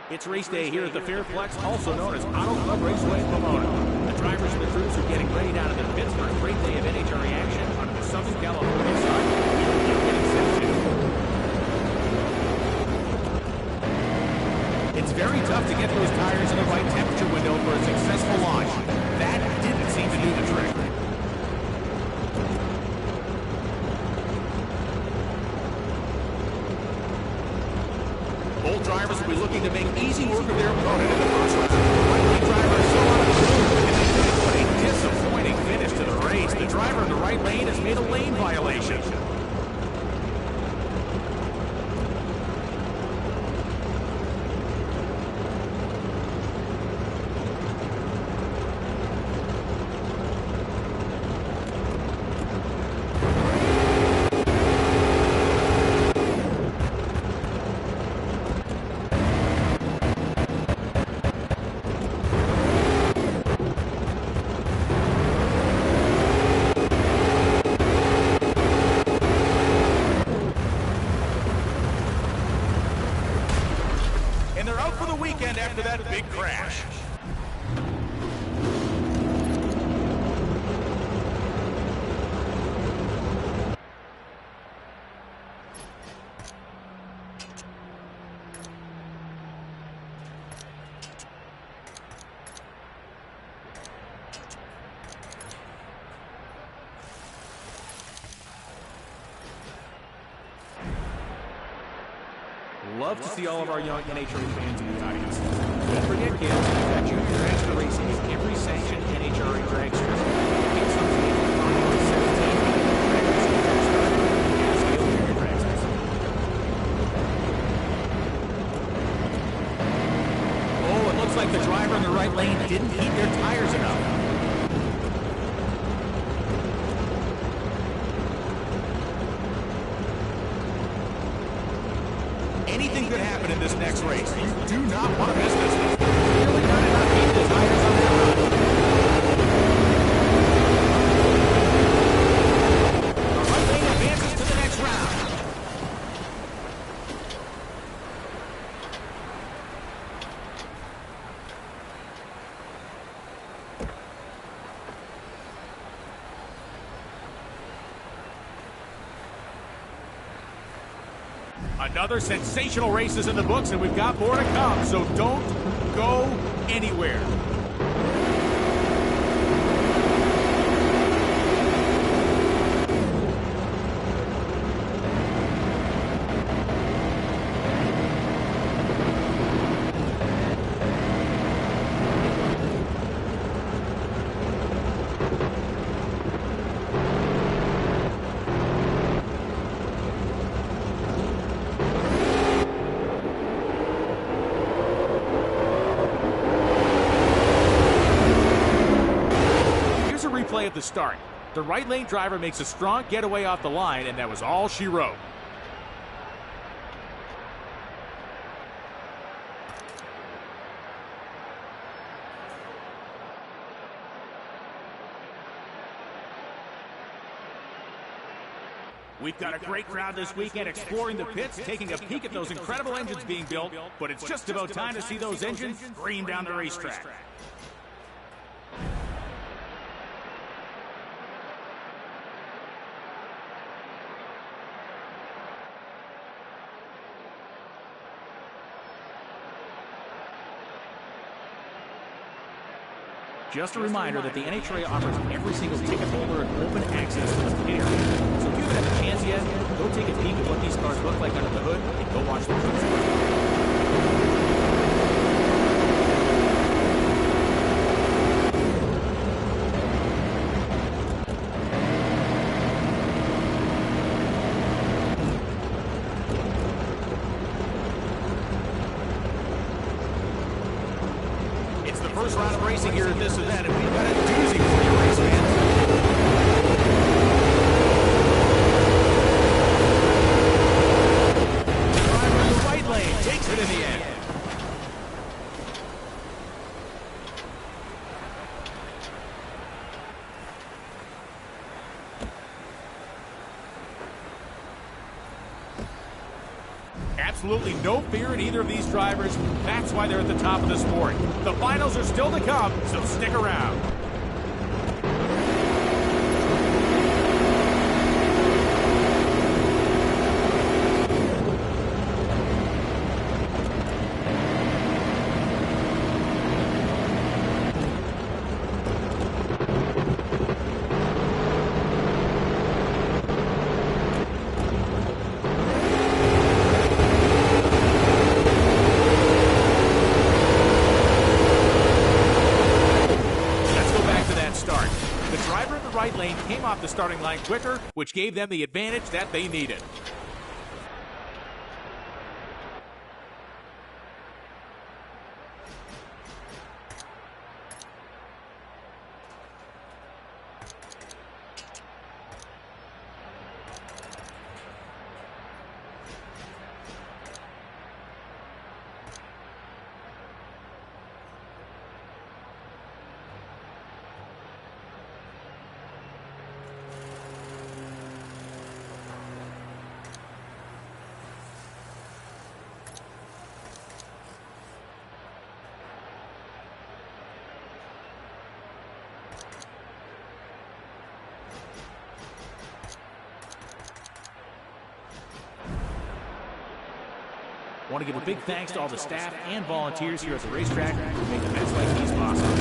It's race day here at the Fairplex, also known as Auto Club Raceway in Pomona. The drivers and the crews are getting ready down in the pits for a great day of NHRA action on the Southern California side. We're getting set to. It's very tough to get those tires in the right temperature window for a successful launch. That didn't seem to do the trick. Both drivers will be looking to make easy work of their opponent in the first round. Right driver is so on the move. What a disappointing finish to the race. The driver in the right lane has made a lane violation. Weekend after that big crash. Love to see all of our young NHRA fans in the audience. Don't forget, kids, that junior dragster racing is every sanctioned NHRA dragster. Get some on 17 junior dragsters. Oh, it looks like the driver in the right lane didn't heat their tires enough. Anything could happen in this next race. You do not want to miss this one. Really got to not beat the tires on that run. The right lane advances to the next round. Another sensational race is in the books, and we've got more to come, so don't go anywhere. At the start. The right lane driver makes a strong getaway off the line, and that was all she wrote. We've got a great crowd this weekend exploring the pits, taking a peek at those incredible engines being built, but it's just about time to see those engines scream down the racetrack. Just a reminder that the NHRA offers every single ticket holder open access to the pit area. So if you haven't had a chance yet, go take a peek at what these cars look like under the hood and go watch the cruise. First round of racing here at this event, and we've got a doozy for you race fans. The driver in the right lane takes it in the end. absolutely no fear in either of these drivers. That's why they're at the top of the sport. The finals are still to come, so stick around. Came off the starting line quicker, which gave them the advantage that they needed. I want to give a big thanks to all the staff and volunteers here at the racetrack who make events like these possible.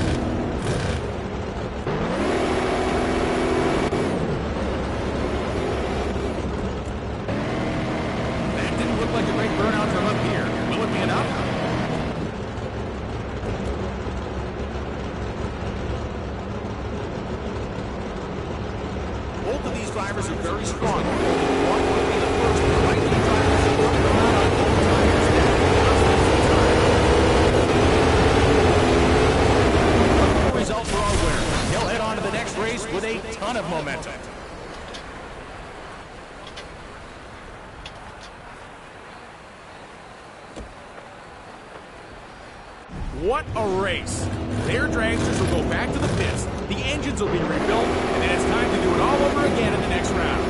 That didn't look like a great burnout from up here. Will it be enough? Both of these drivers are very strong. One would be the first. The right-hand drivers are working around on both tires. The results are all winner. He'll head on to the next race with a ton of momentum. What a race! Their dragsters will go back to the pits, the engines will be rebuilt, and then it's time to do it all over again in the next round.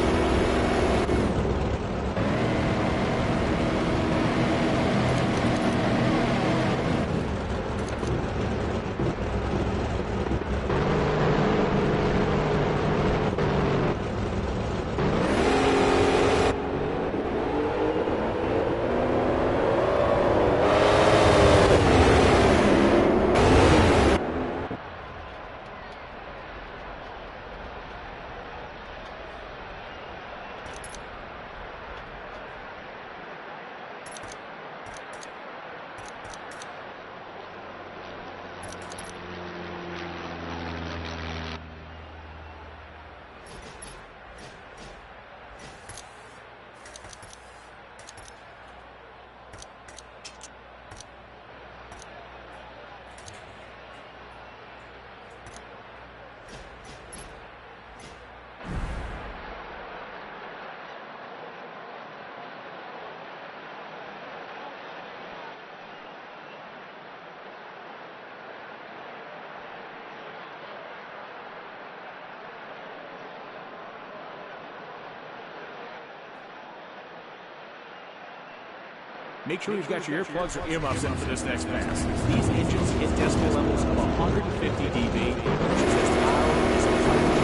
Make sure you've got your earplugs or earmuffs in for this next pass. These engines hit decibel levels of 150 dB, which is as loud as a fighter.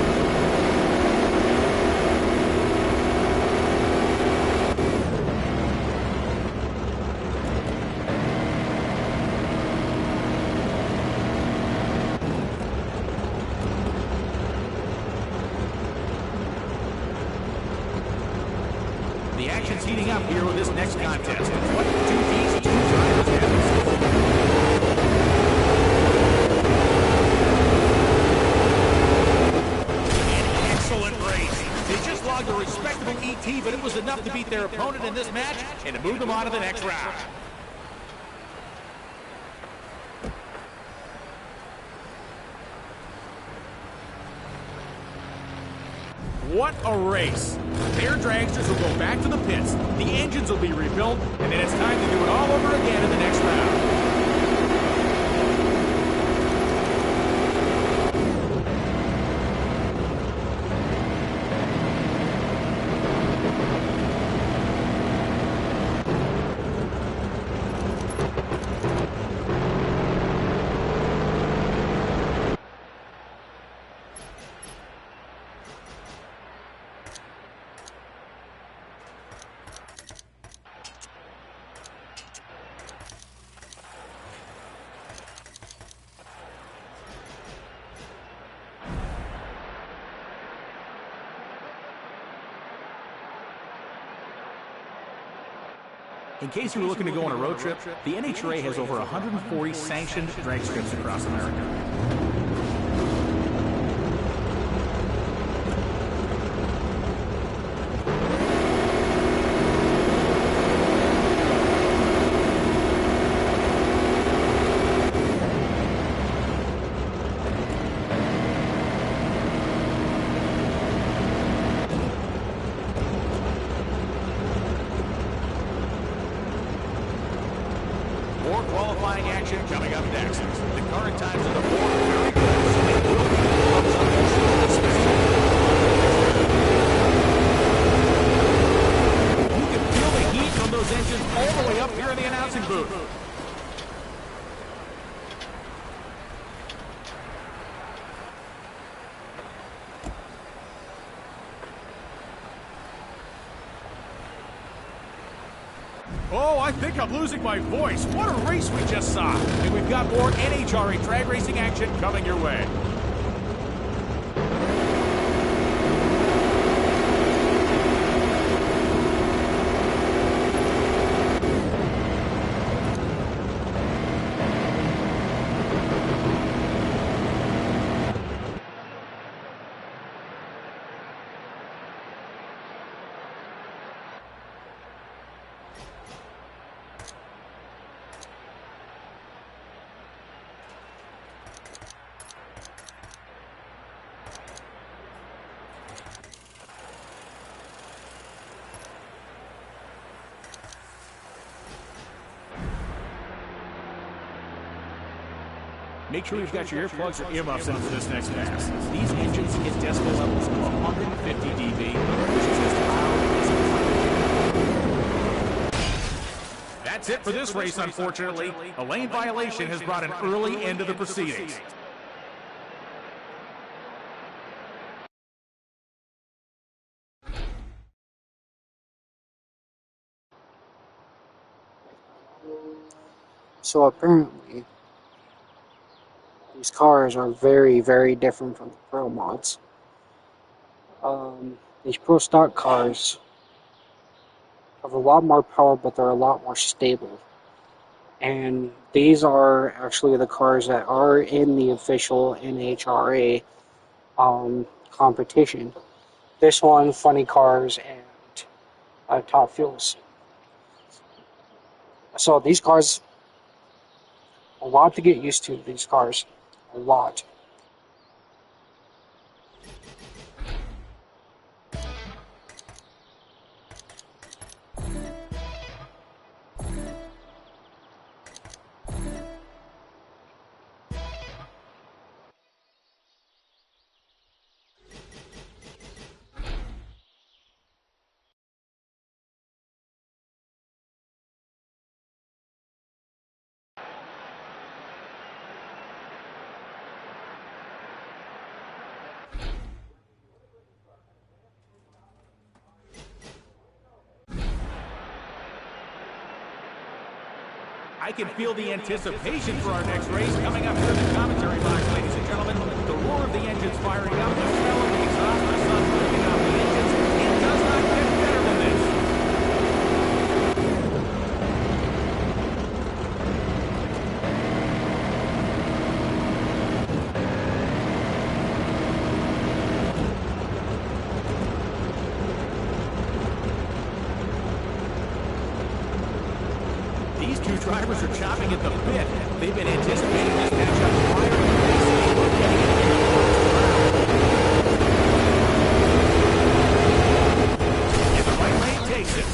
The action's heating up here with this next contest. What do these two drivers have? An excellent race. They just logged a respectable ET, but it was enough to beat their opponent in this match and to move them on to the next round. What a race! Their dragsters will go back to the pits, the engines will be rebuilt, and then it's time to do it all over again in the next round. In case you were looking to go on a road trip, the NHRA has over 140 sanctioned drag strips across America. More qualifying action coming up next. The current times of the four are very good, so they will be clubs on their short special. You can feel the heat from those engines all the way up here in the announcing booth. Oh, I think I'm losing my voice. What a race we just saw. And we've got more NHRA drag racing action coming your way. Make sure you've got your earplugs or earmuffs in for this next pass. These engines hit decibel levels of 150 dB, which is as loud as a. That's it for this race, unfortunately. A lane violation has brought an early end to the proceedings. So apparently, these cars are very, very different from the Pro mods. These Pro stock cars have a lot more power, but they're a lot more stable. And these are actually the cars that are in the official NHRA competition. This one, Funny Cars, and Top Fuels. So these cars, a lot to get used to, these cars. A lot. I can feel the anticipation for our next race coming up here in the commentary box, ladies and gentlemen. The roar of the engines firing up, the smell of the exhaust, the sun moving off the engines. It does not get better than this. These two drivers are chopping at the bit. They've been anticipating this matchup prior to the race. We're getting it here in the first round. And the right lane takes it.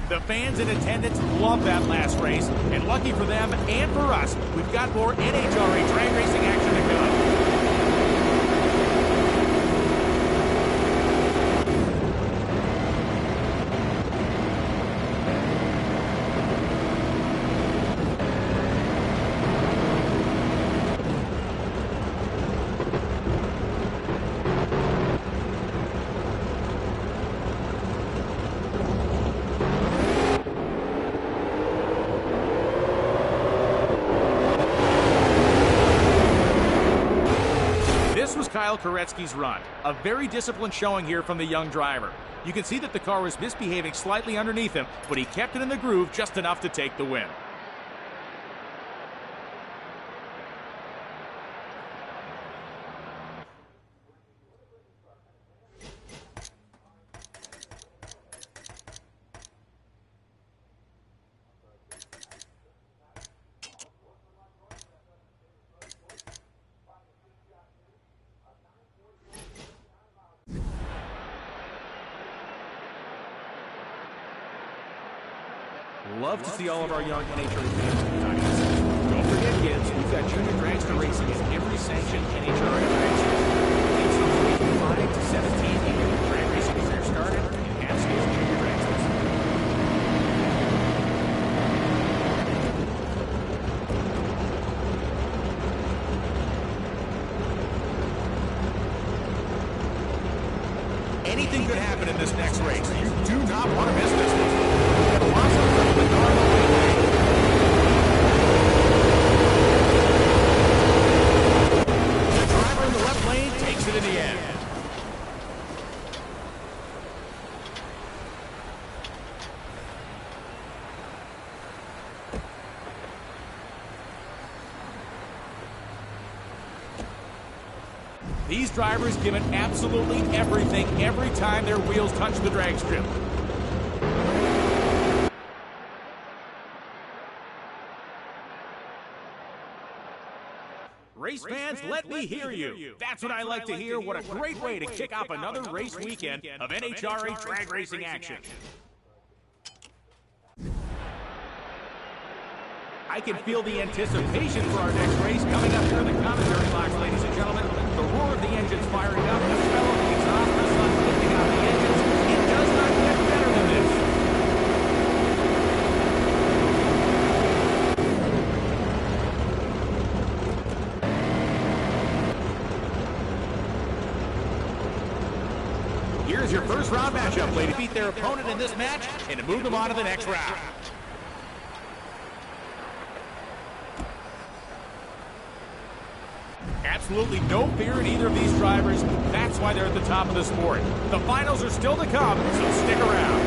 The fans in attendance love that last race, and lucky for them and for us, we've got more NHRA drag racing action to come. was Kyle Koretsky's run. A very disciplined showing here from the young driver. You can see that the car was misbehaving slightly underneath him, but he kept it in the groove just enough to take the win. Love to see all of our young NHRA fans in the audience. Don't forget, kids, we've got junior dragster racing in every sanctioned NHRA dragster. Kids from age 5 to 17 can get drag racing career started in half-scale junior dragsters. Anything could happen in this next race. You do not want to miss this one. In the end. These drivers give it absolutely everything every time their wheels touch the drag strip. Race fans, let me hear you. That's what I like to hear. What a great way to kick off another race weekend of NHRA drag racing action. I can feel the anticipation for our next race coming up here in the commentary box, ladies and gentlemen. The roar of the engines firing up, the smell of the exhaust, the sun lifting out the engines. It does not get better than this. Here's your first round matchup, ladies. Beat their opponent in this match and to move them on to the next round. Absolutely no fear in either of these drivers. That's why they're at the top of the sport. The finals are still to come, so stick around.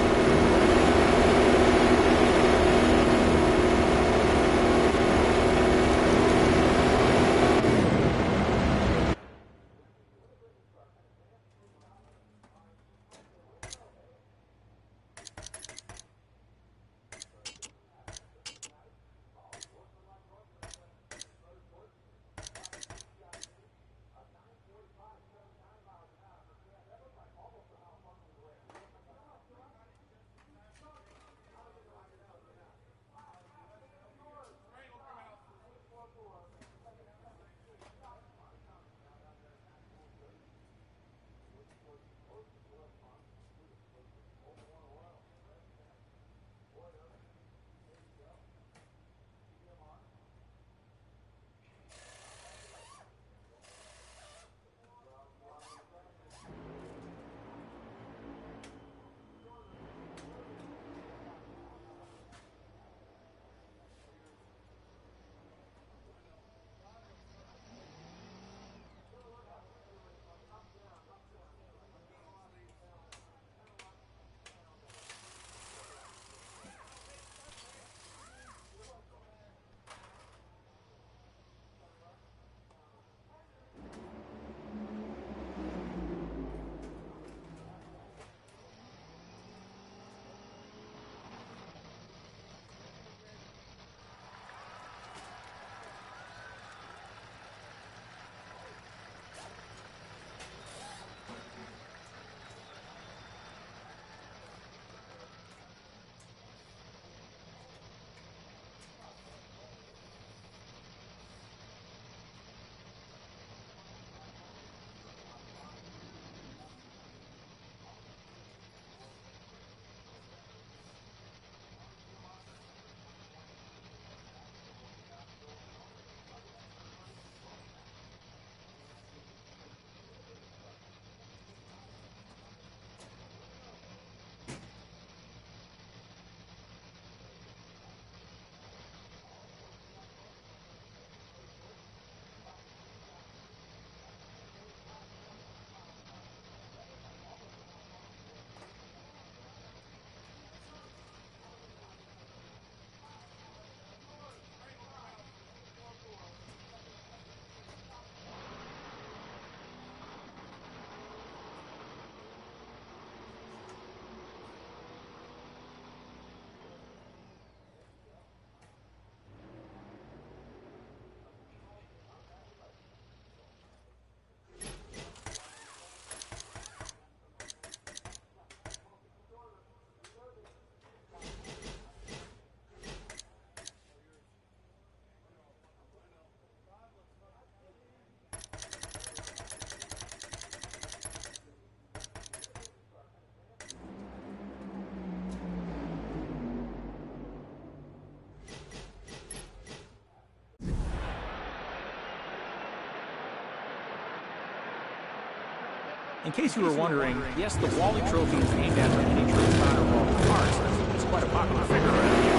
In case you were wondering, yes, the Wally Trophy is named after any trace founder of all cars. It's quite a popular figure around here.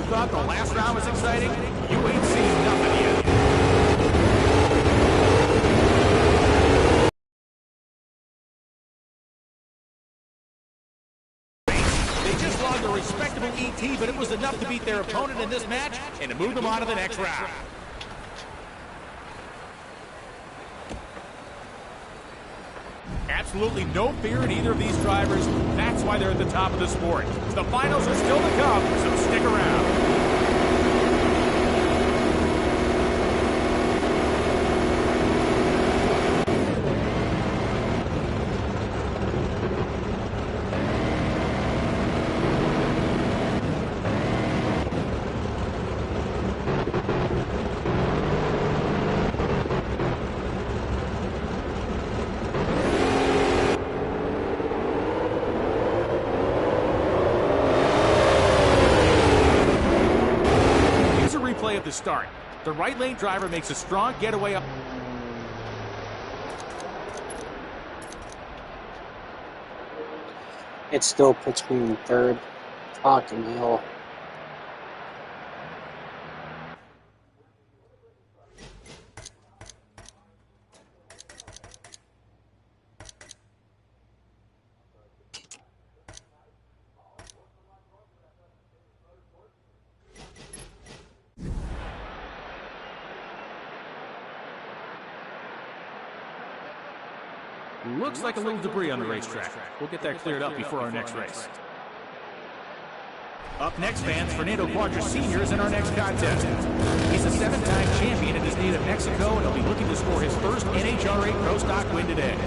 Thought the last round was exciting? You ain't seen nothing yet. They just logged a respectable ET, but it was enough to beat their opponent in this match and to move them on to the next round. Absolutely no fear in either of these drivers. That's why they're at the top of the sport. The finals are still to come, so stick around. At the start. The right lane driver makes a strong getaway up. It still puts me in third. Fucking hell. Looks like a little debris on the racetrack. We'll get that cleared up before our next race. Up next, fans, Fernando Quadras Sr. is in our next contest. He's a 7-time champion in his native Mexico, and he'll be looking to score his first NHRA Pro Stock win today.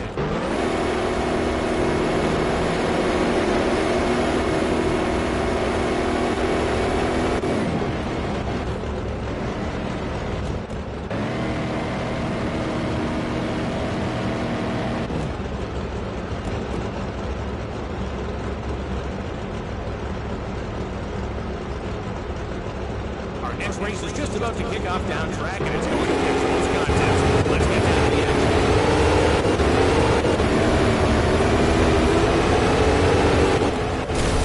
Next race is just about to kick off down track, and it's going to be a close contest. Let's get down to the action.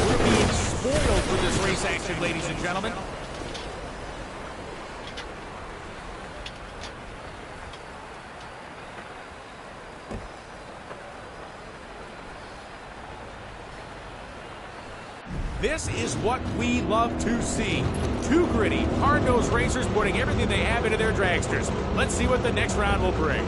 We're being spoiled with this race action, ladies and gentlemen. This is what we love to see. Two gritty, hard-nosed racers putting everything they have into their dragsters. Let's see what the next round will bring.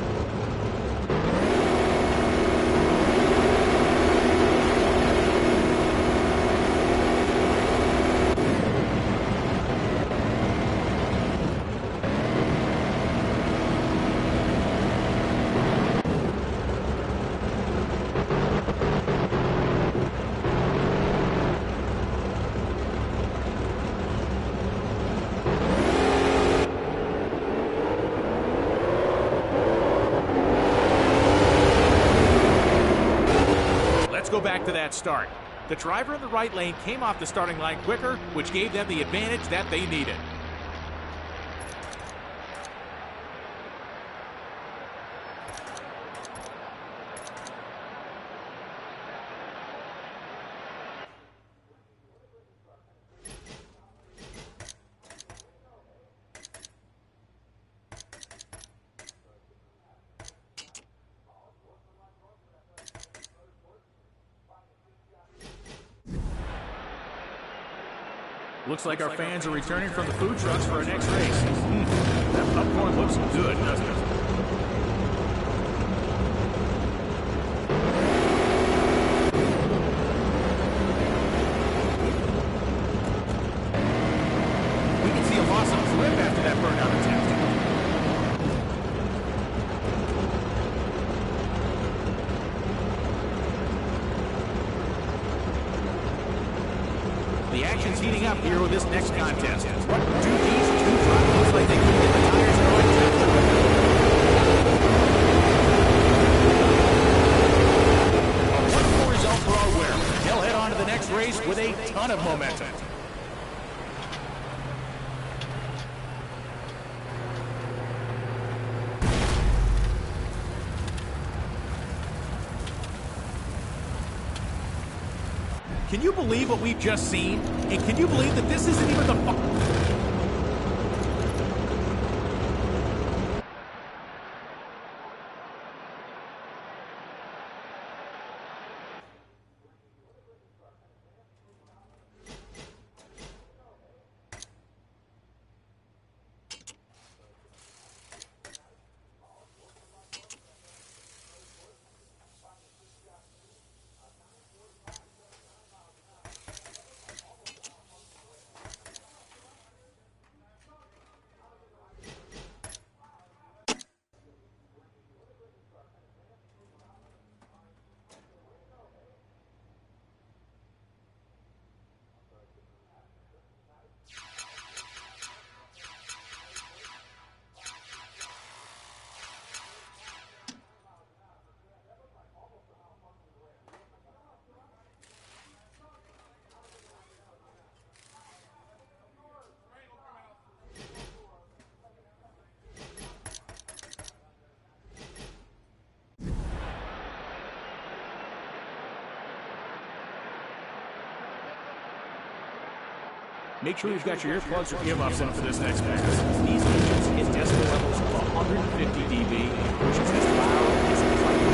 Go back to that start. The driver in the right lane came off the starting line quicker, which gave them the advantage that they needed. Looks like our fans are returning from the food trucks for our next race. That popcorn looks good, doesn't it? We can see a loss of grip after that burnout attempt. The action's heating up. here with this next contest. What do these two drivers look like? They can get the tires going temperature. A wonderful result for our winner. They'll head on to the next race with a ton of momentum. Can you believe what we've just seen? And can you believe that this isn't even the... Make sure you've got your earplugs or earmuffs in for this next pass. These engines hit decibel levels of 150 dB, which is as loud as a fighter.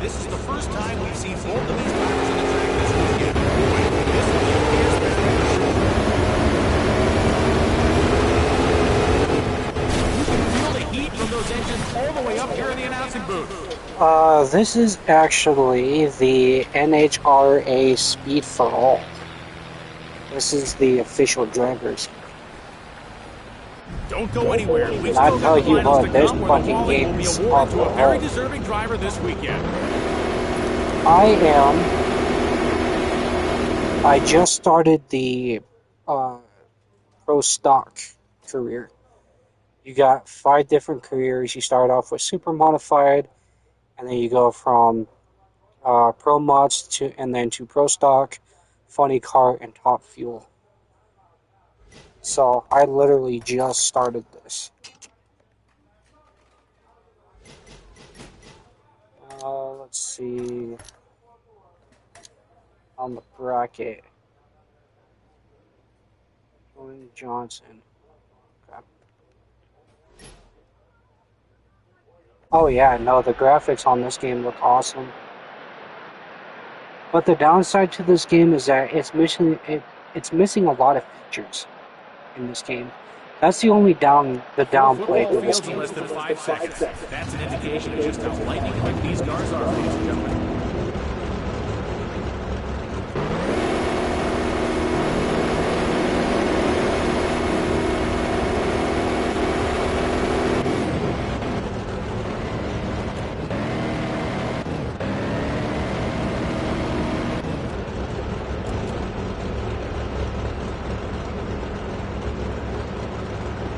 This is the first time we've seen both of these drivers on the track this weekend. Boy, this will be a fierce battle for sure. You can feel the heat from those engines all the way up here in the announcing booth. This is actually the NHRA Speed for All. This is the official drivers. Don't go anywhere. We've I still tell got the you finals what, to this come where the fucking Wally game will be is awarded to a awful. very deserving driver this weekend. I just started the pro stock career. You got 5 different careers. You start off with super modified, and then you go from pro mods to pro stock, funny car, and top fuel. So I literally just started this. Let's see on the bracket. Dwayne Johnson. Okay. Oh yeah, no, the graphics on this game look awesome. But the downside to this game is that it's missing a lot of features in this game. That's the only downplay to this Fields in game. less than 5 seconds. That's an indication of just how lightning quick these cars are, ladies and gentlemen.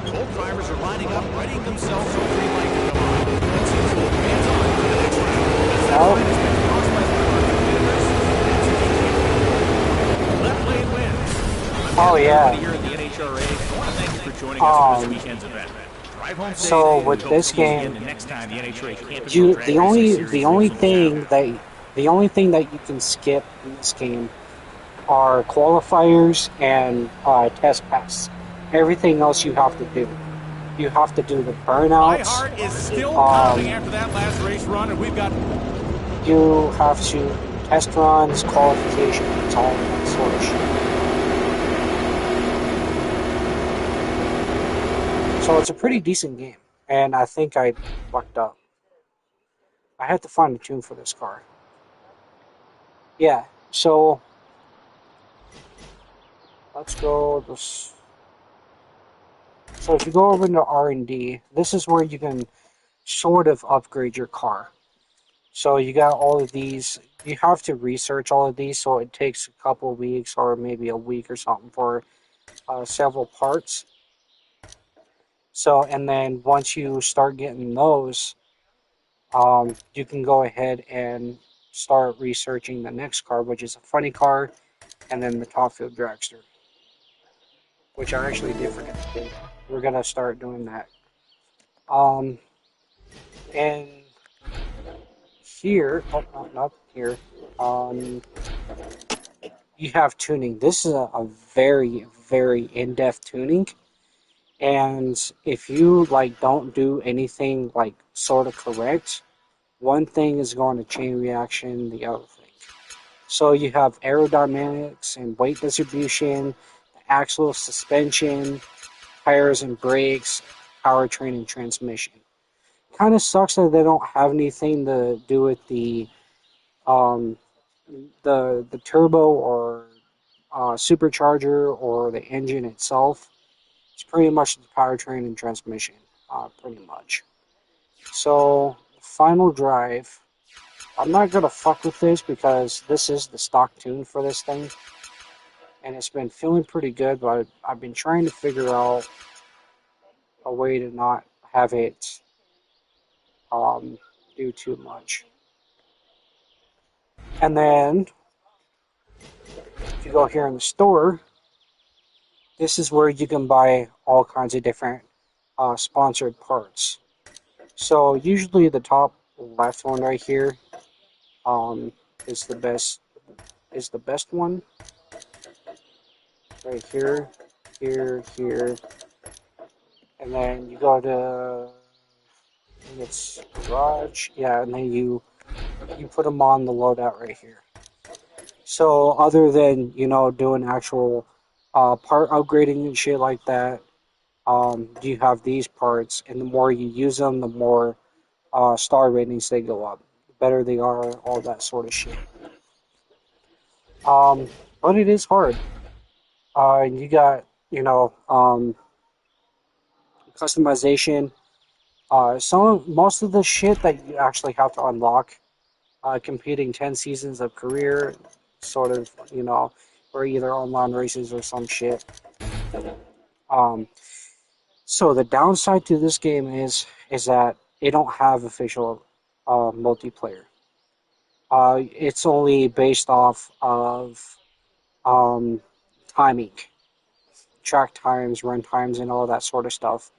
Both drivers are lining up, readying themselves for the green light to come on. Let's see who's holding hands on to the next round. As that line has been crossed by the car competitors, that's a DQ. Left lane wins. Oh yeah. Here at the NHRA, I want to thank you for joining us for this weekend's event. Drive home safe. So with Hope this to see you game, again the next time the NHRA Campus you Drag the Racing only Series the only rolls thing out. that you can skip in this game are qualifiers and test pass. Everything else you have to do. You have to do the My burnouts. heart is still pounding after that last race run, and we've got... You have to test runs, qualifications, all that sort of shit. So it's a pretty decent game, and I think I fucked up. I had to find a tune for this car. Yeah, so let's go this. So if you go over into R&D, this is where you can sort of upgrade your car. So you got all of these. You have to research all of these, so it takes a couple of weeks or maybe a week or something for several parts. So, and then once you start getting those, you can go ahead and start researching the next car, which is a funny car, and then the Top Fuel Dragster, which I actually did forget to do. We're gonna start doing that. Um, and here, oh, not here. Um, you have tuning. This is a very, very in-depth tuning. And if you like don't do anything like sort of correct, one thing is going to chain reaction the other thing. So you have aerodynamics and weight distribution, axle suspension, tires and brakes, powertrain and transmission. Kind of sucks that they don't have anything to do with um, the turbo or supercharger or the engine itself. It's pretty much the powertrain and transmission, pretty much. So, final drive. I'm not gonna fuck with this because this is the stock tune for this thing, and it's been feeling pretty good. But I've been trying to figure out a way to not have it um, do too much. And then, if you go here in the store, this is where you can buy all kinds of different sponsored parts. So usually the top left one right here um, is the best one right here, here, and then you go to I think it's garage, yeah, and then you put them on the loadout right here. So other than doing actual part upgrading and shit like that, you have these parts, and the more you use them, the more star ratings they go up, the better they are, all that sort of shit. But it is hard. You got customization. Most of the shit that you actually have to unlock, competing 10 seasons of career, sort of, or either online races or some shit. Um, so the downside to this game is that they don't have official multiplayer. It's only based off of um, timing, track times, run times, and all that sort of stuff.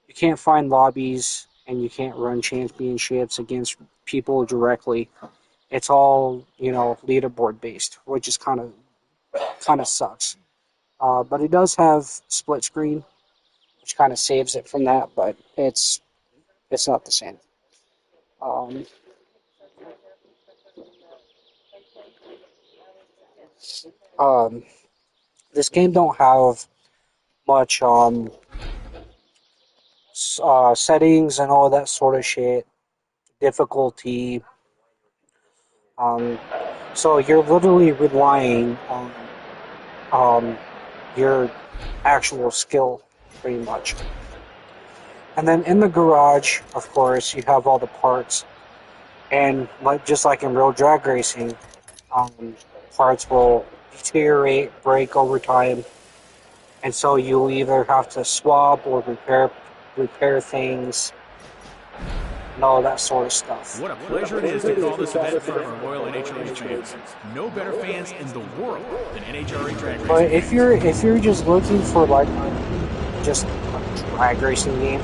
You can't find lobbies, and you can't run championships against people directly. It's all leaderboard based, which is kind of sucks. But it does have split screen, which kind of saves it from that, but it's not the same. Um, um, this game don't have much settings and all that sort of shit, difficulty. Um, so you're literally relying on um, your actual skill, pretty much. And then in the garage, of course, you have all the parts, and just like in real drag racing, um, parts will deteriorate, break over time, and so you either have to swap or repair things and all that sort of stuff. What a pleasure it is to call this event part of our loyal NHRA fans. No better fans in the world than NHRA drag racing. But if you're just looking for like just a drag racing game,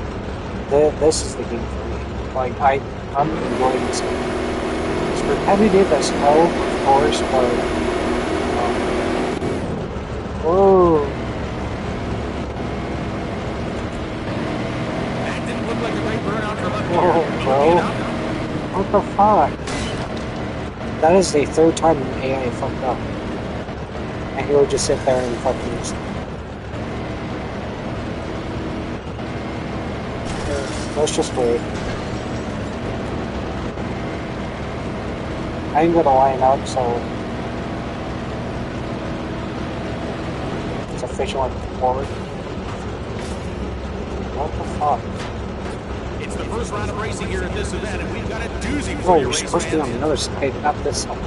this is the game for me. Like I'm enjoying this game. It's repetitive as hell, of course, but whoa. That didn't look like a great burnout for Lucky. Whoa, bro. What the fuck? That is the third time the AI fucked up. And he would just sit there and fucking just... Let's just wait. I ain't gonna line up, so official and forward. What the fuck? It's the first round of racing here at this event, and we've got a doozy for Oh, you, you're race supposed to be on fans. the other side, not this one.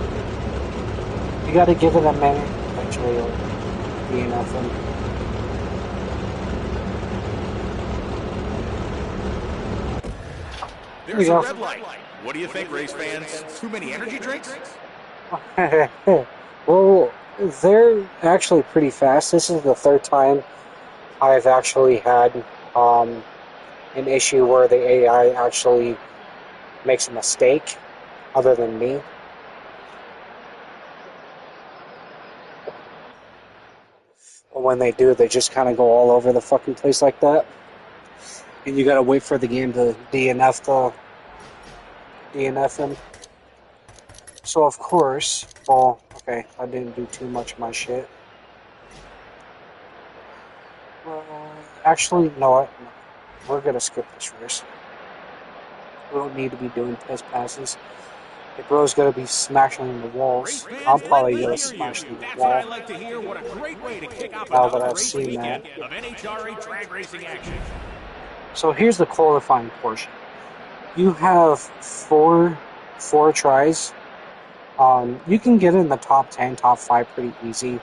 You gotta give it a minute. Eventually, it'll be enough. There's we a go. red light. What do you think, race fans? Too many energy drinks? Well, they're actually pretty fast. This is the third time I've actually had an issue where the AI actually makes a mistake, other than me. When they do, they just kind of go all over the fucking place like that. And you gotta wait for the game to DNF him. So of course, well, okay, I didn't do too much of my shit. Actually, no, we're gonna skip this race. We don't need to be doing piss passes. The bro's gonna be smashing the walls. I'm probably gonna smash the That's wall. what I like to hear. What a great way to kick off Now that another I've great seen weekend that. of NHRA drag racing action. So here's the qualifying portion. You have four tries. You can get in the top 10, top 5 pretty easy.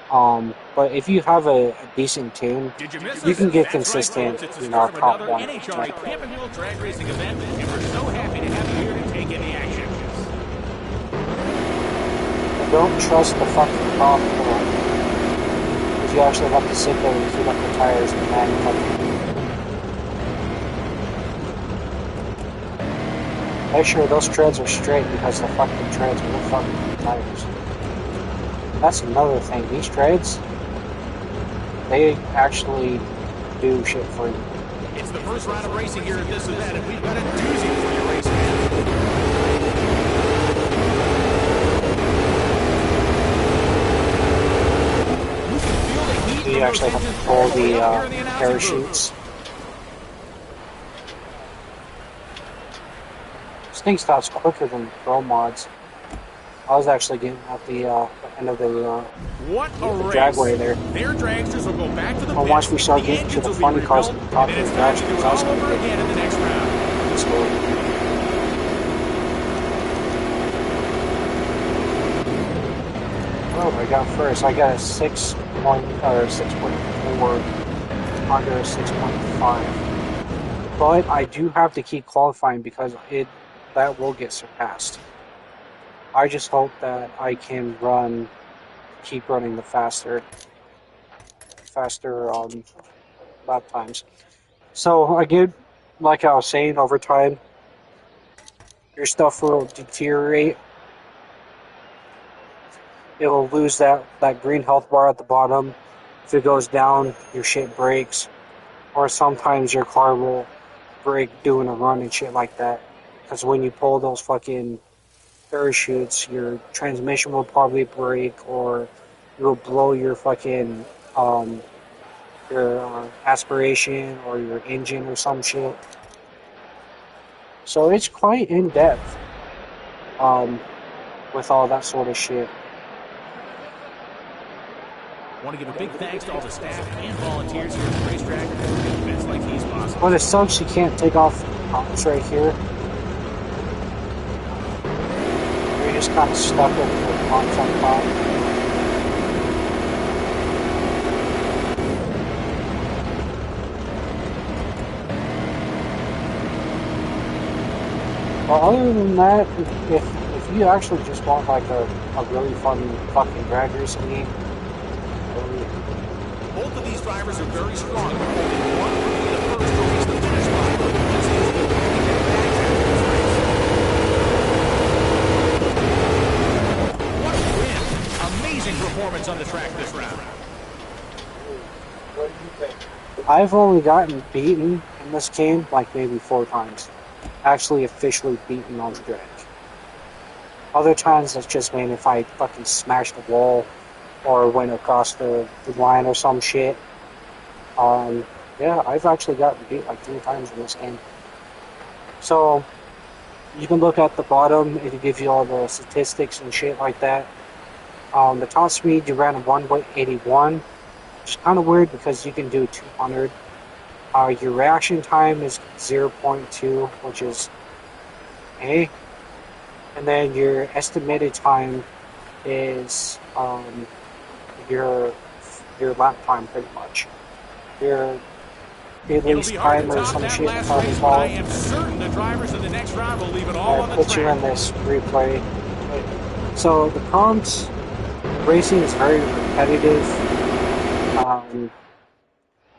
But if you have a decent team, Did you miss you us? can get That's right, consistent, folks. It's the you know, start of top another 1. NHRA Camping Wheel drag racing event, and we're so happy to have you here to take in the action. Don't trust the fucking top floor. Because you actually have to sit there and heat up the tires and then make sure those treads are straight because the fucking treads will fucking the tires. That's another thing. These treads, they actually do shit for you. It's the first round of racing here at this event, and we've got a doozy for you, race fans. You can feel the heat You from actually those have to engines pull all the way the up here in the announcing parachutes. This thing stops quicker than pro mods. I was actually getting at the end of the What a race. dragway there. Their dragsters will go back to the Well, once pits, we start the getting to engines the will be funny cars rebuilt, at the top and of then the it's time to do dragsters, it that's all going to over get again in the next round. slow. Oh, I got first. I got a 6.4 under a 6.5. But I do have to keep qualifying because that will get surpassed. I just hope that I can keep running the faster lap times. So again, like I was saying, over time, your stuff will deteriorate. It will lose that green health bar at the bottom. If it goes down, your shit breaks. Or sometimes your car will break doing a run and shit like that. Because when you pull those fucking parachutes, your transmission will probably break, or you will blow your fucking your aspiration or your engine or some shit. So it's quite in depth with all that sort of shit. I want to give a big thanks to all the staff and volunteers here at the racetrack for making events like these possible. But it sucks you can't take off the pumps right here. You're just kind of stuck with the pumps on top. Well, other than that, if you actually just want like a really fun fucking drag racing game, both of these drivers are very strong. Only one will be the first to reach the finish line. Let's see who's going to get back after this race. What a win! Amazing performance on the track this round. What do you think? I've only gotten beaten in this game like maybe 4 times. Actually officially beaten on the drag. Other times it's just been if I fucking smashed the wall or went across the line or some shit. Yeah, I've actually gotten beat like 3 times in this game. So, you can look at the bottom, it'll give you all the statistics and shit like that. The top speed, you ran a 1.81. which is kind of weird because you can do 200. Your reaction time is 0.2, which is A. And then your estimated time is your lap time, pretty much. Your It'll release be hard to time or top some that shit, last if I race, but I recall. am certain the drivers in the next round will leave it all on the Put you in track. this replay. So the Bronx racing is very repetitive.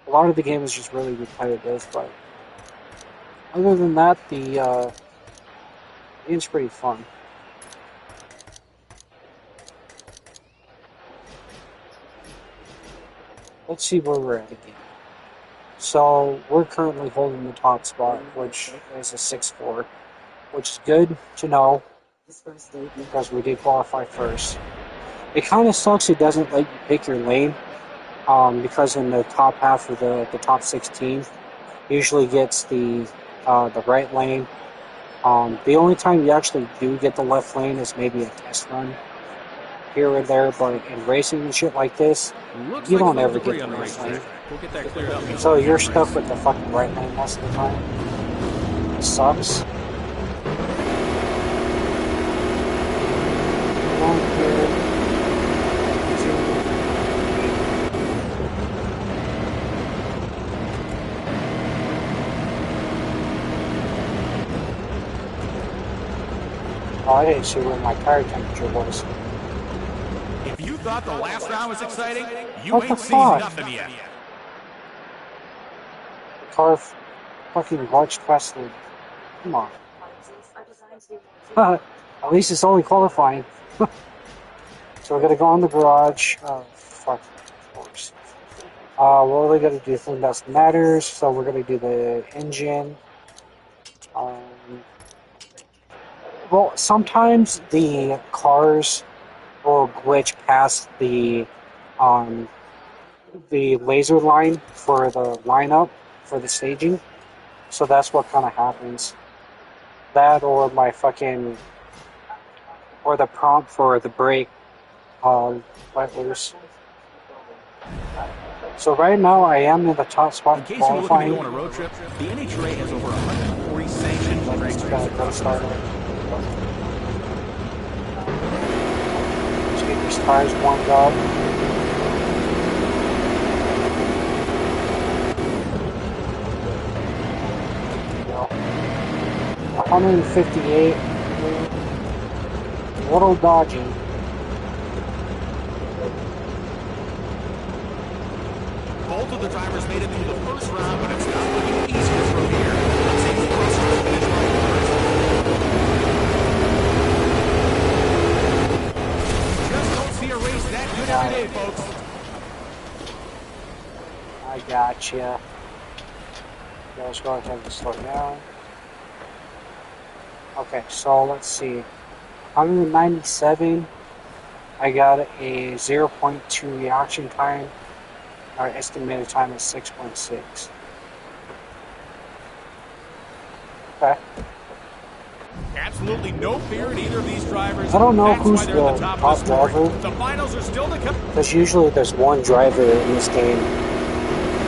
A lot of the game is just really repetitive, but other than that, the game's pretty fun. Let's see where we're at again. So we're currently holding the top spot, which is a 6-4, which is good to know because we did qualify first. It kind of sucks it doesn't let you pick your lane, because in the top half of the top 16 usually gets the right lane. The only time you actually do get the left lane is maybe a test run here or there, but in racing and shit like this, Looks you like don't a little ever debris get on the the left racetrack. lane. We'll get that cleared up. So you're stuck with the fucking right lane most of the time. It sucks. Come on here. Oh, I didn't see what my tire temperature was. If you thought the last round was exciting, you What the ain't seen fuck? nothing yet. The car fucking watched faster. Come on. At least it's only qualifying. So we're gonna go in the garage. Oh, fuck, of course. What are we gonna do? Thing that matters. So we're gonna do the engine. Well, sometimes the cars will glitch past the laser line for the lineup for the staging. So that's what kind of happens. That or my fucking or the prompt for the brake let loose. So right now I am in the top spot In case you were looking to qualifying. go on a road trip, the NHRA has over 140 sanctioned drag races across the country. Let's get these tires warmed up. There we go. 158. A little dodgy. Both of the drivers made it through the first round, but it's not looking easier from here. Let's see who wants to finish line first. Just don't see a race that good every day, folks. I gotcha. Let's go ahead and slow down. Okay, so let's see. 197. I got a 0.2 reaction time. Our estimated time is 6.6. Okay. Absolutely no fear in either of these drivers. I don't know That's who's why they're in the top top of the scoring. driver. The finals are still to come. Because usually there's one driver in this game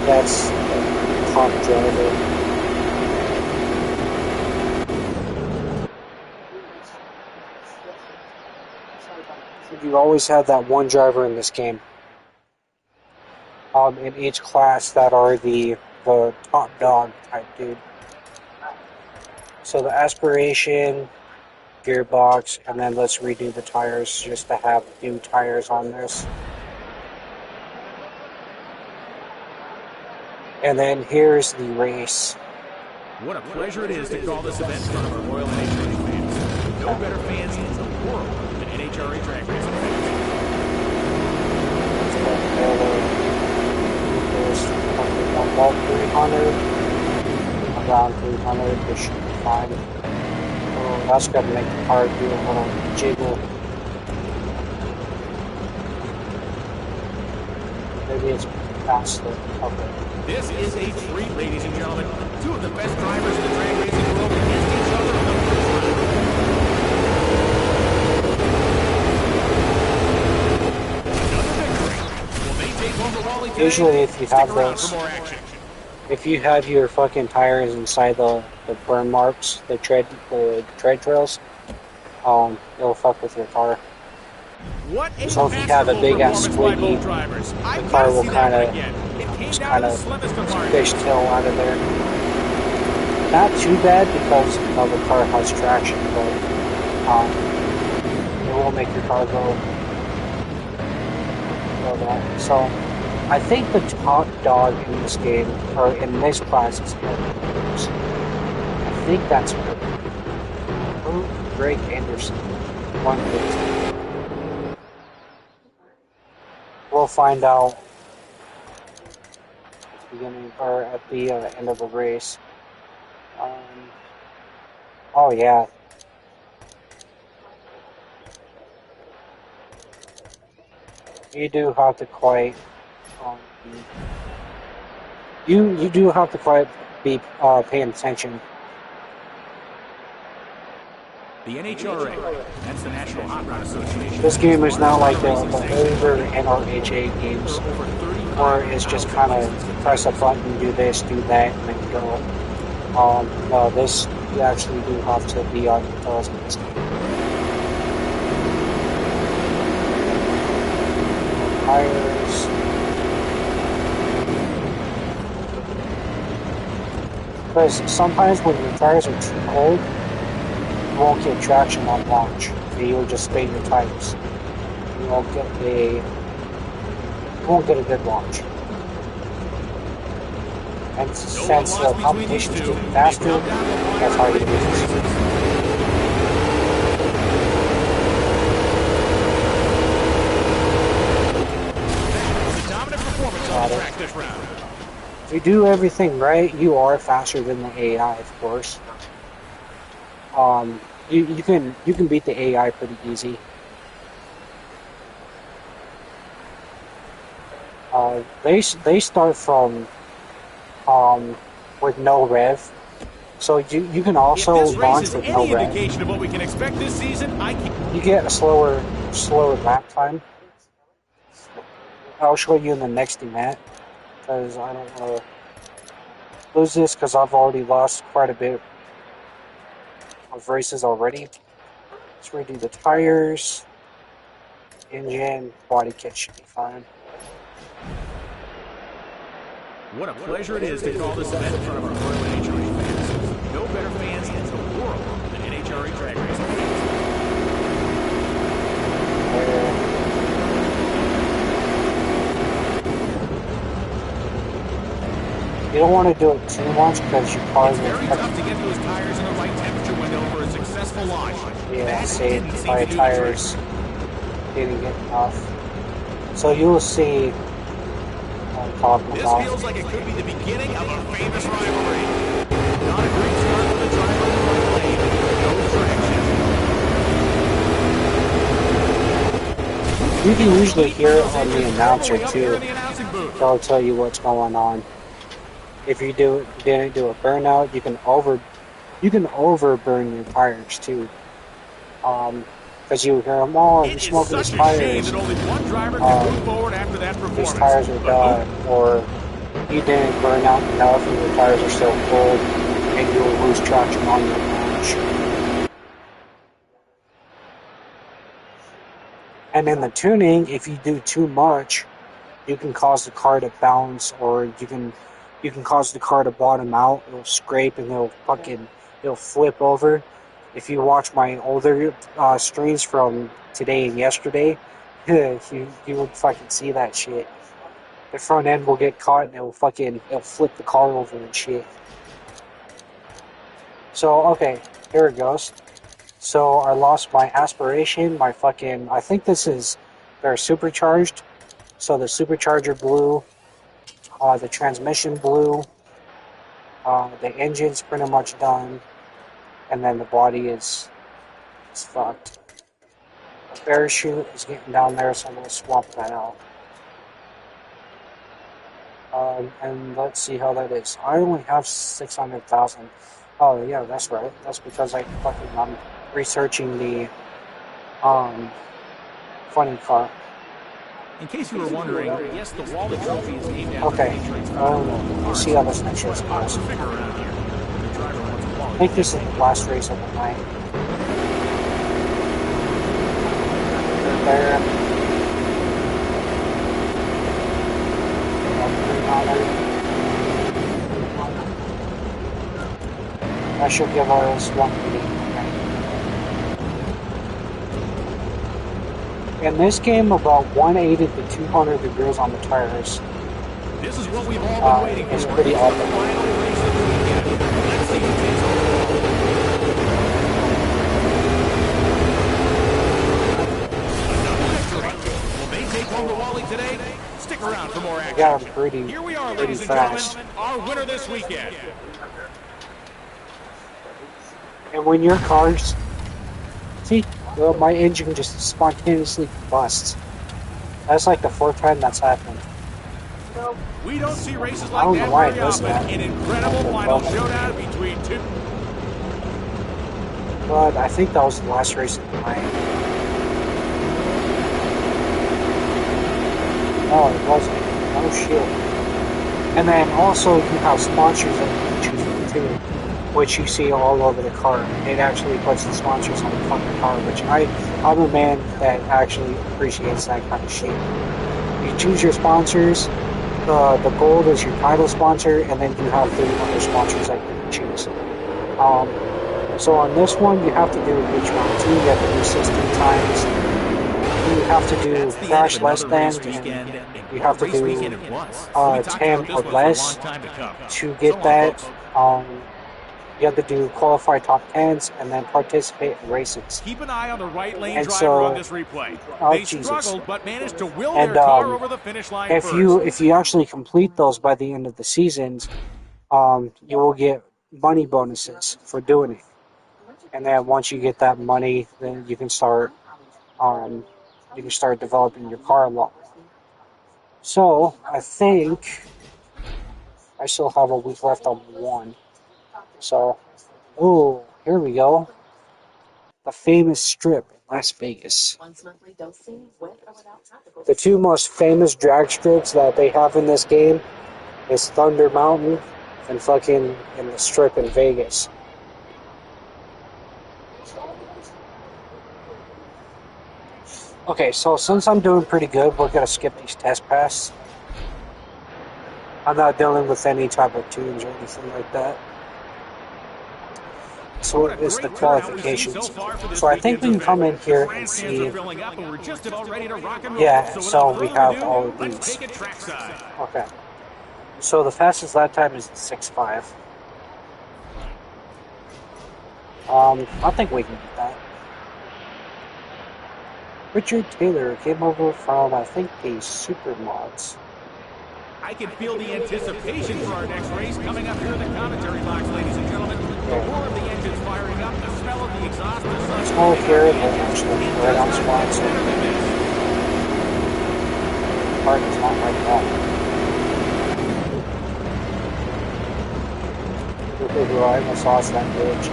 that's the top driver. You always have that one driver in this game. In each class that are the top dog type dude. So the aspiration, gearbox, and then let's redo the tires just to have new tires on this. And then here's the race. What a pleasure it is to call this event in front of our Royal NHRA fans. No better fans in the world than NHRA drag racing fans. About 300, around 300, this should be fine. Oh, that's gonna make the car do a little jiggle. Maybe it's faster. Okay. This is a treat, ladies and gentlemen. Two of the best drivers in the drag racing world against each other in the first round. Another victory. Will they take home the Wally usually if you Stick have around for this, more action. if you have your fucking tires inside the burn marks, the tread trails, it'll fuck with your car. What a So if you have a masterful big ass performance by squiggy, both drivers. the I've got car to will see that kind one of again. It came just down kind to the of slimmest of margins. fishtail out of there. Not too bad because the car has traction, but it will make your car go that. So I think the top dog in this game or in this class is Williams. I think that's Greg Anderson. One of these. We'll find out at the beginning or at the end of the race. Oh yeah, you do have to quite. Um, you do have to quite be paying attention. The NHRA, that's the National Hot Rod Association. This game is not like the older NRHA games where it's just kind of press a button, do this, do that, and then go. No, this you actually do have to be on your toes in this game. Tires. Because sometimes when your tires are too cold, you won't get traction on launch. You'll just spin your tires. You won't get a good launch. And since the competition is getting faster, that's how you do this. If you do everything right, you are faster than the AI, of course. You can beat the AI pretty easy. They start from with no rev, so you can also launch with no rev. Indication of what we can expect this season, you get a slower lap time. I'll show you in the next event because I don't want to lose this because I've already lost quite a bit of races already. Let's redo the tires, engine, body kit should be fine. What a pleasure it is to call this event in front of our loyal NHRA fans. No better fans in the world than NHRA drag racing fans. You don't want to do it too much because your car is very tough to get those tires in the right temperature window for a successful launch. Yeah, say my tires didn't get enough. So you will see this feels like it could be the beginning of a famous rivalry. Not a great start for the driver in the right lane. No traction. You can usually hear it on the announcer too. They'll tell you what's going on. If you didn't do a burnout, you can over burn your tires too. Because you hear them, oh, you're smoking these tires. These tires are done, or you didn't burn out enough and your tires are still cold, and you will lose traction on your launch. And in the tuning, if you do too much, you can cause the car to bounce, or you can cause the car to bottom out. It'll scrape and it'll flip over. If you watch my older streams from today and yesterday, you would fucking see that shit. The front end will get caught and it'll flip the car over and shit. So, okay, here it goes. So, I lost my aspiration, I think they're supercharged. So, the supercharger blew, the transmission blew, the engine's pretty much done, and then the body is fucked. The parachute is getting down there, so I'm going to swap that out. And let's see how that is. I only have 600,000. Oh yeah, that's right. That's because I'm researching the funny car. In case you were wondering, yes, the Wally Trophy is named after Okay. Patriots. Let's see how this next race goes. Figure around here. The driver wants a I Wally. think this is the last race of the night. There. That should give us 180. In this game, about 180 to 200 degrees on the tires. This is what we've all been waiting for. It's pretty The awesome. final race of the weekend. Let's see who takes over. Will they take home the Wally today? Stick around for more action. Got him pretty Here we are, pretty ladies and fast. gentlemen, our winner this weekend. And when your cars, see, well, my engine just spontaneously busts. That's like the fourth time that's happened. We don't see races I like don't that know why it very does often. that. An incredible final showdown between two. But I think that was the last race of the night. No, it wasn't. Oh shit. And then also you have sponsors that you can choose from too, which you see all over the car. It actually puts the sponsors on the front of the car, which I'm a man that actually appreciates that kind of shit. You choose your sponsors. The gold is your title sponsor, and then you have 3 other sponsors that you can choose. So on this one, you have to do each round 2. You have to do 16 times. You have to do That's the crash end of less another than, race weekend. and you have to Race do weekend it was. We talked 10 about this or one for a less long time to come. to get So long, that. folks. You have to do qualify top 10s and then participate in races. Keep an eye on the right lane And driver so- on this replay. Oh, They Jesus. struggled but managed to will And, their car over the finish line If first. you actually complete those by the end of the seasons, you will get money bonuses for doing it. And then once you get that money, then you can start developing your car a lot. So I think I still have a week left on 1. So, oh, here we go. The famous strip in Las Vegas. The 2 most famous drag strips that they have in this game is Thunder Mountain and fucking in the strip in Vegas. Okay, so since I'm doing pretty good, we're gonna skip these test passes. I'm not dealing with any type of tunes or anything like that. So What a it's the great turnout we've seen qualifications. so far for this So I think we can weekend's come in event. here The and grandstands see. are filling up, and we're just about ready to rock and roll. Yeah, so so without we further have ado, all of let's these. take it trackside. Okay. So the fastest lap time is 6.5. I think we can get that. Richard Taylor came over from, I think, the Supermods. I can feel the anticipation for our next race coming up here in the commentary box, ladies and gentlemen. The roar of the engines firing up, the smell of the exhaust, the sun. Small here, but actually right on spot, so Better than this. part is not like that. I almost lost that bridge.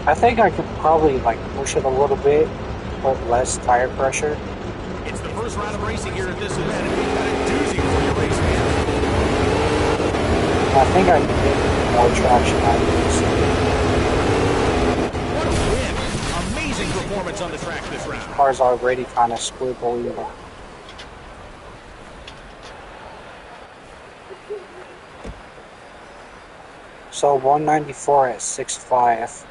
I think I could probably like push it a little bit, put less tire pressure. It's the first round of racing here at this event, and we've got a doozy for your race fans. I think I can get more traction out of this. What a win! Amazing performance on the track this round. Car's already kind of squiggly. So 194 at 6.5.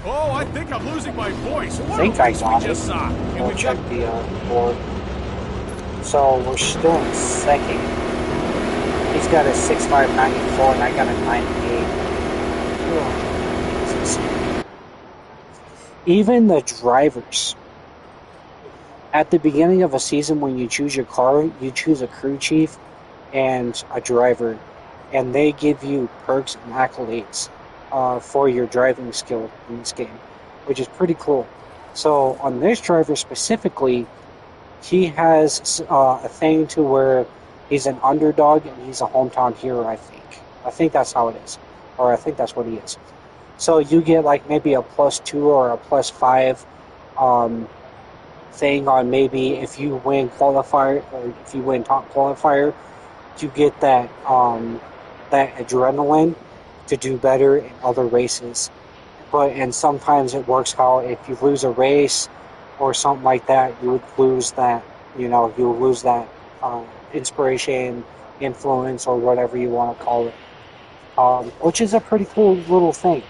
Oh, I think I'm losing my voice. What I think a I race got we it. just saw. And I'll we've check got the board. So we're still in second. He's got a 6.594 and I got a 98. Ugh. Even the drivers. At the beginning of a season when you choose your car, you choose a crew chief and a driver. And they give you perks and accolades for your driving skill in this game, which is pretty cool. So on this driver specifically, he has a thing to where he's an underdog and he's a hometown hero, I think. I think that's how it is. Or I think that's what he is. So you get like maybe a +2 or a +5 um, thing on maybe if you win qualifier or if you win top qualifier, you get that adrenaline to do better in other races. But and sometimes it works how if you lose a race or something like that, you would lose that you lose that inspiration, influence, or whatever you want to call it, which is a pretty cool little thing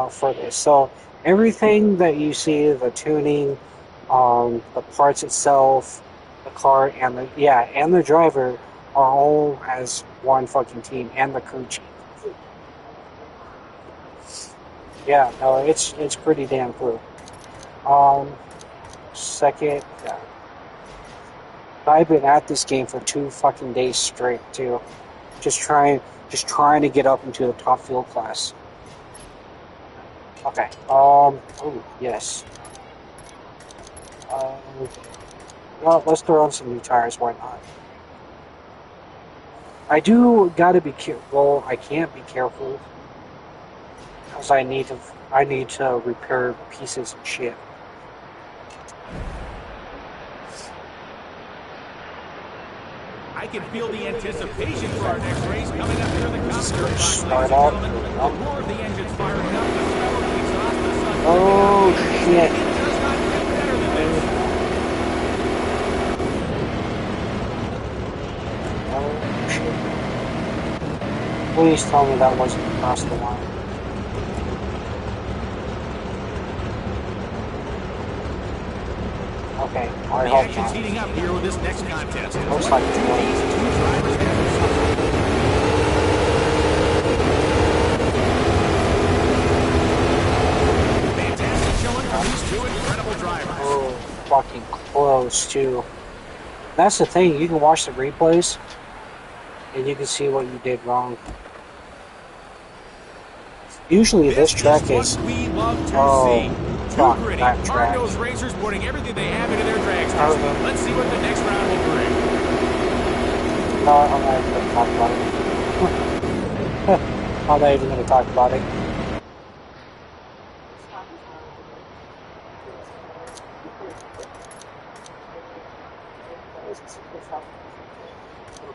for this. So everything that you see, the tuning, the parts itself, the car, and the driver are all as one fucking team, and the crew chief. Yeah, no, it's pretty damn cool. Um, Second, yeah, I've been at this game for 2 fucking days straight too, just trying to get up into the top field class. Okay. Oh yes. Um. Well, let's throw on some new tires. Why not? I do gotta be careful. Well, I can't be careful because I need to repair pieces and shit. I can feel the anticipation for our next race coming up here in the commentary box, ladies Start and off. gentlemen. The roar of the engines firing up, the smell of the exhaust, the sun Oh shit! it does not get better than this. Oh shit! Please tell me that wasn't across the line. Okay, I The hope action's not. heating up here with this next contest. Looks What like it's do going. these two drivers have in store? Fantastic showing from these two incredible drivers. Oh, fucking close too. That's the thing. You can watch the replays, and you can see what you did wrong. Usually, this track what is we love to see. fuck Two gritty, that track. hard-nosed racers putting everything they have into their dragsters. Uh-huh. Let's see what the next round will bring. No, I'm not even going to talk about it. I'm not even going to talk about it.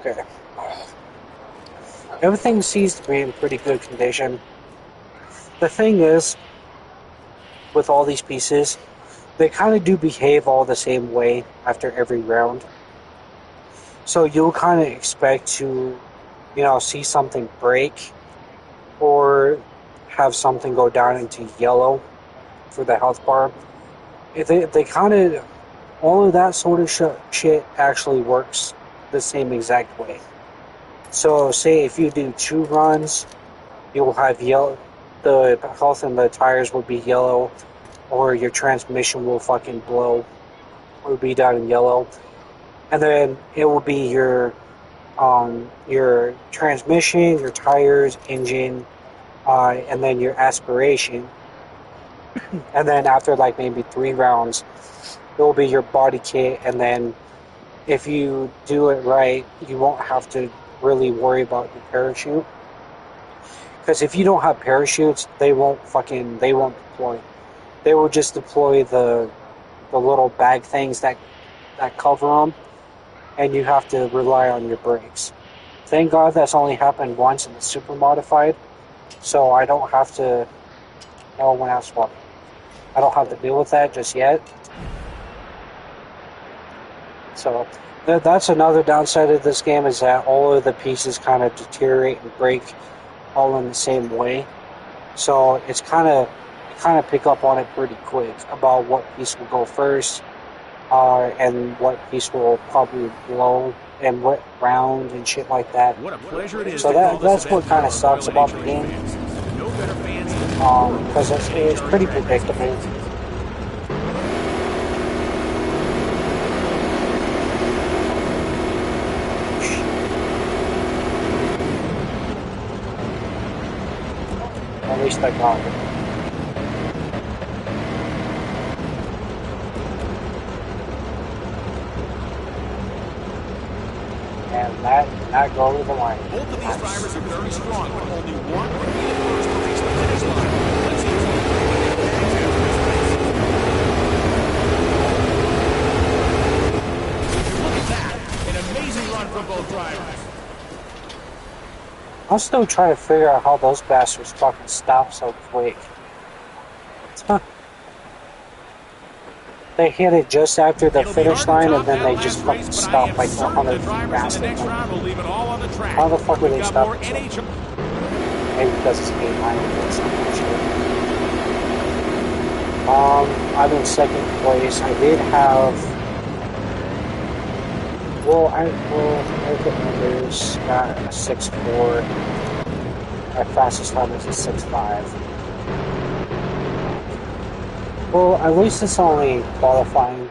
Okay. Everything seems to be in pretty good condition. The thing is, with all these pieces, they kind of do behave all the same way after every round. So you'll kind of expect to, see something break or have something go down into yellow for the health bar. They kind of, all of that sort of shit actually works the same exact way. So say if you do 2 runs, you'll have yellow, the health in the tires will be yellow, or your transmission will fucking blow, or be down in yellow. And then it will be your transmission, your tires, engine, and then your aspiration. And then after like maybe 3 rounds, it will be your body kit. And then if you do it right, you won't have to really worry about your parachute. Because if you don't have parachutes, they won't deploy. They will just deploy the little bag things that cover them, and you have to rely on your brakes. Thank God that's only happened once in the super modified, so I don't have to. No one else will. I don't have to deal with that just yet. So that's another downside of this game, is that all of the pieces kind of deteriorate and break all in the same way. So it's kind of pick up on it pretty quick about what piece will go first, and what piece will probably blow and what round and shit like that. What a pleasure it is So to call this that's what event kind for of sucks Royal about the H-Race game, fans. No better fans than because it's pretty predictable. At least I got it. And that go over the line. Both of these drivers are very strong, but only one would be the first to reach the finish line. I'm still trying to figure out how those bastards fucking stop so quick. They hit it just after the It'll be finish hard to line and top then that they just last race, fucking but I stop am like certain 100 the feet drivers in past the it. next round will leave it all on the track. How the fuck would We've they got stop more it so NHL. maybe because it's 800 or some shit. I'm in second place. I did have. Eric Anders got a 6.4. My fastest time is a 6.5. Well, at least it's only qualifying,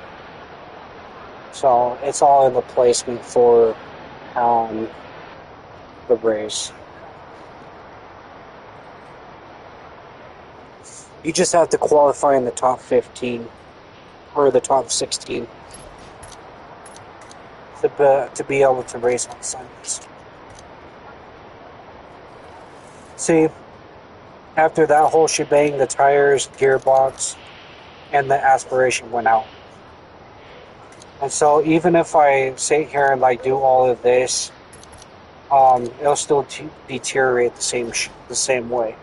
so it's all in the placement for the race. You just have to qualify in the top 15 or the top 16 to be able to race on Sundays. See, after that whole shebang, the tires, gearbox, and the aspiration went out. And so even if I sit here and like do all of this, it'll still deteriorate the same way.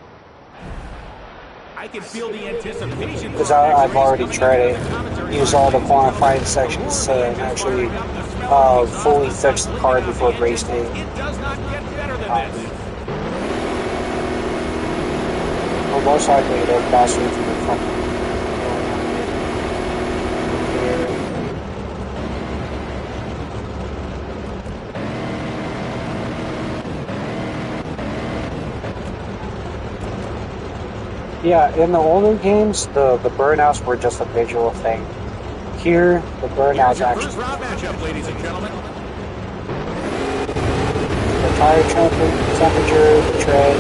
I can feel the anticipation Because I've already tried to use all the qualifying sections to actually fully fix the car before race day. It does not get better than this. Well, most likely those bastards will fucking. Yeah, in the older games, the burnouts were just a visual thing. Here, the burnouts actually. First round matchup, ladies and gentlemen. The tire temperature, the tread.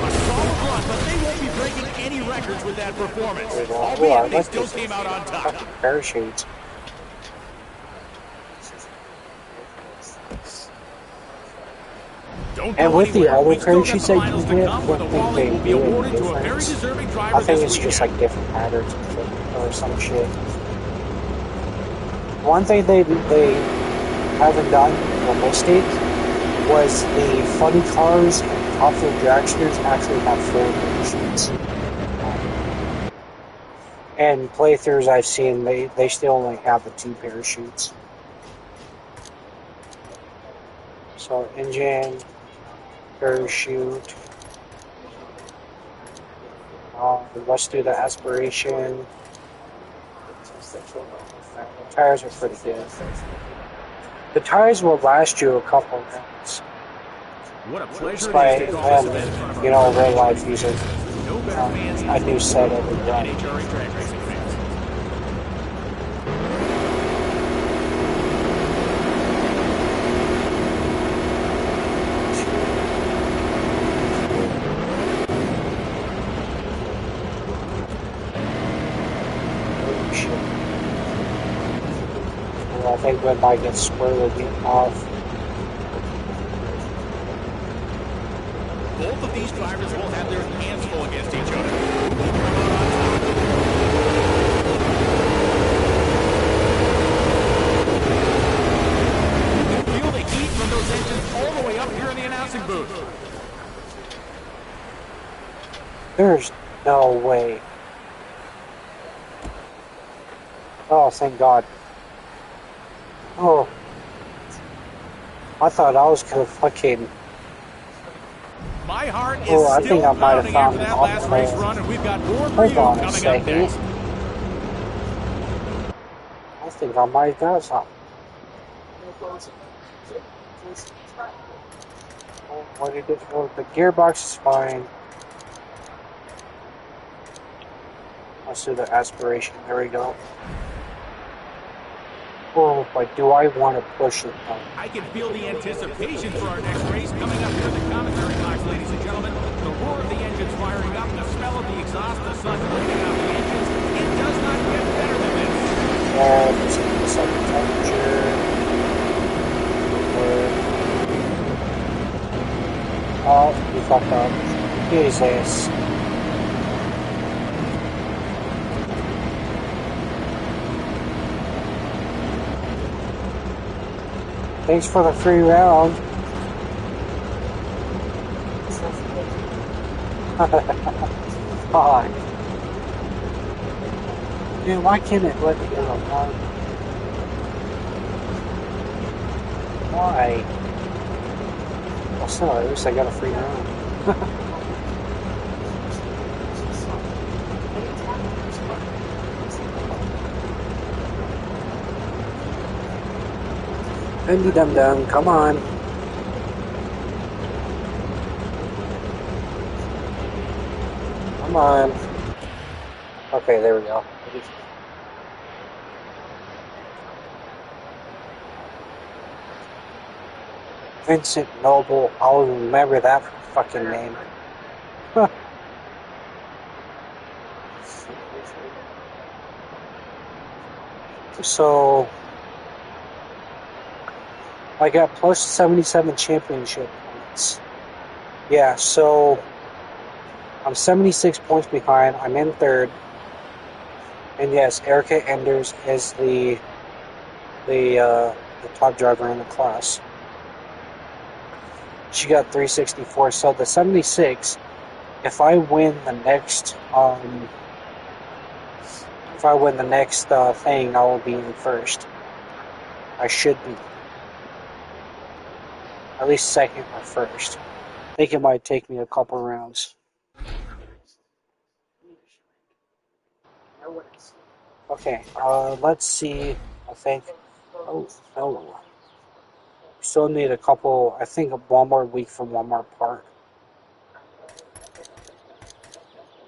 A solid run, but they won't be breaking any records with that performance. I Albeit they like still these came out on top. fucking parachutes. And with the other parachutes that you get, I don't think they do any difference. I think it's just like different patterns or some shit. One thing they haven't done, a mistake, was the funny cars and Top Fuel dragsters actually have 4 parachutes. And playthroughs I've seen, they still only have the 2 parachutes. So engine, parachute. Let's do the aspiration. The tires are pretty good. The tires will last you a couple of minutes. What a pleasure Despite it is to call this event in front of our real life using no better fans a new set every run. NHRA drag racing fans. I think we might get squirrely getting off. Both of these drivers will have their hands full against each other. You can feel the heat from those engines all the way up here in the announcing booth. There's no way. Oh, thank God. Oh. I thought I was gonna fucking. My heart is I still think I might have pounding found after an that last race optimal. run, and we've got more for you Hold on a coming up second. next. I think I might have got something. What did it? Oh, the gearbox is fine. Let's do the aspiration. There we go. Oh, but do I want to push it? I can feel the anticipation for our next race coming up here in the commentary box, ladies and gentlemen. The roar of the engines firing up, the smell of the exhaust, the sun cleaning out the engines. It does not get better than this. And let's get the second temperature. Oh, we fucked up. Jesus. Thanks for the free round. Fuck. Dude, why can't it let me go? Why? Well, still, at least I got a free round. Bendy Dum Dum, come on. Come on. Okay, there we go. Vincent Noble, I'll remember that fucking name. So, I got plus 77 championship points. Yeah, so I'm 76 points behind. I'm in third. And yes, Erica Enders is the top driver in the class. She got 364. So the 76, if I win the next thing, I will be in first. I should be at least second or first. I think it might take me a couple rounds. Okay, let's see. I think. Oh, no. Still need a couple. I think one more week for one more part.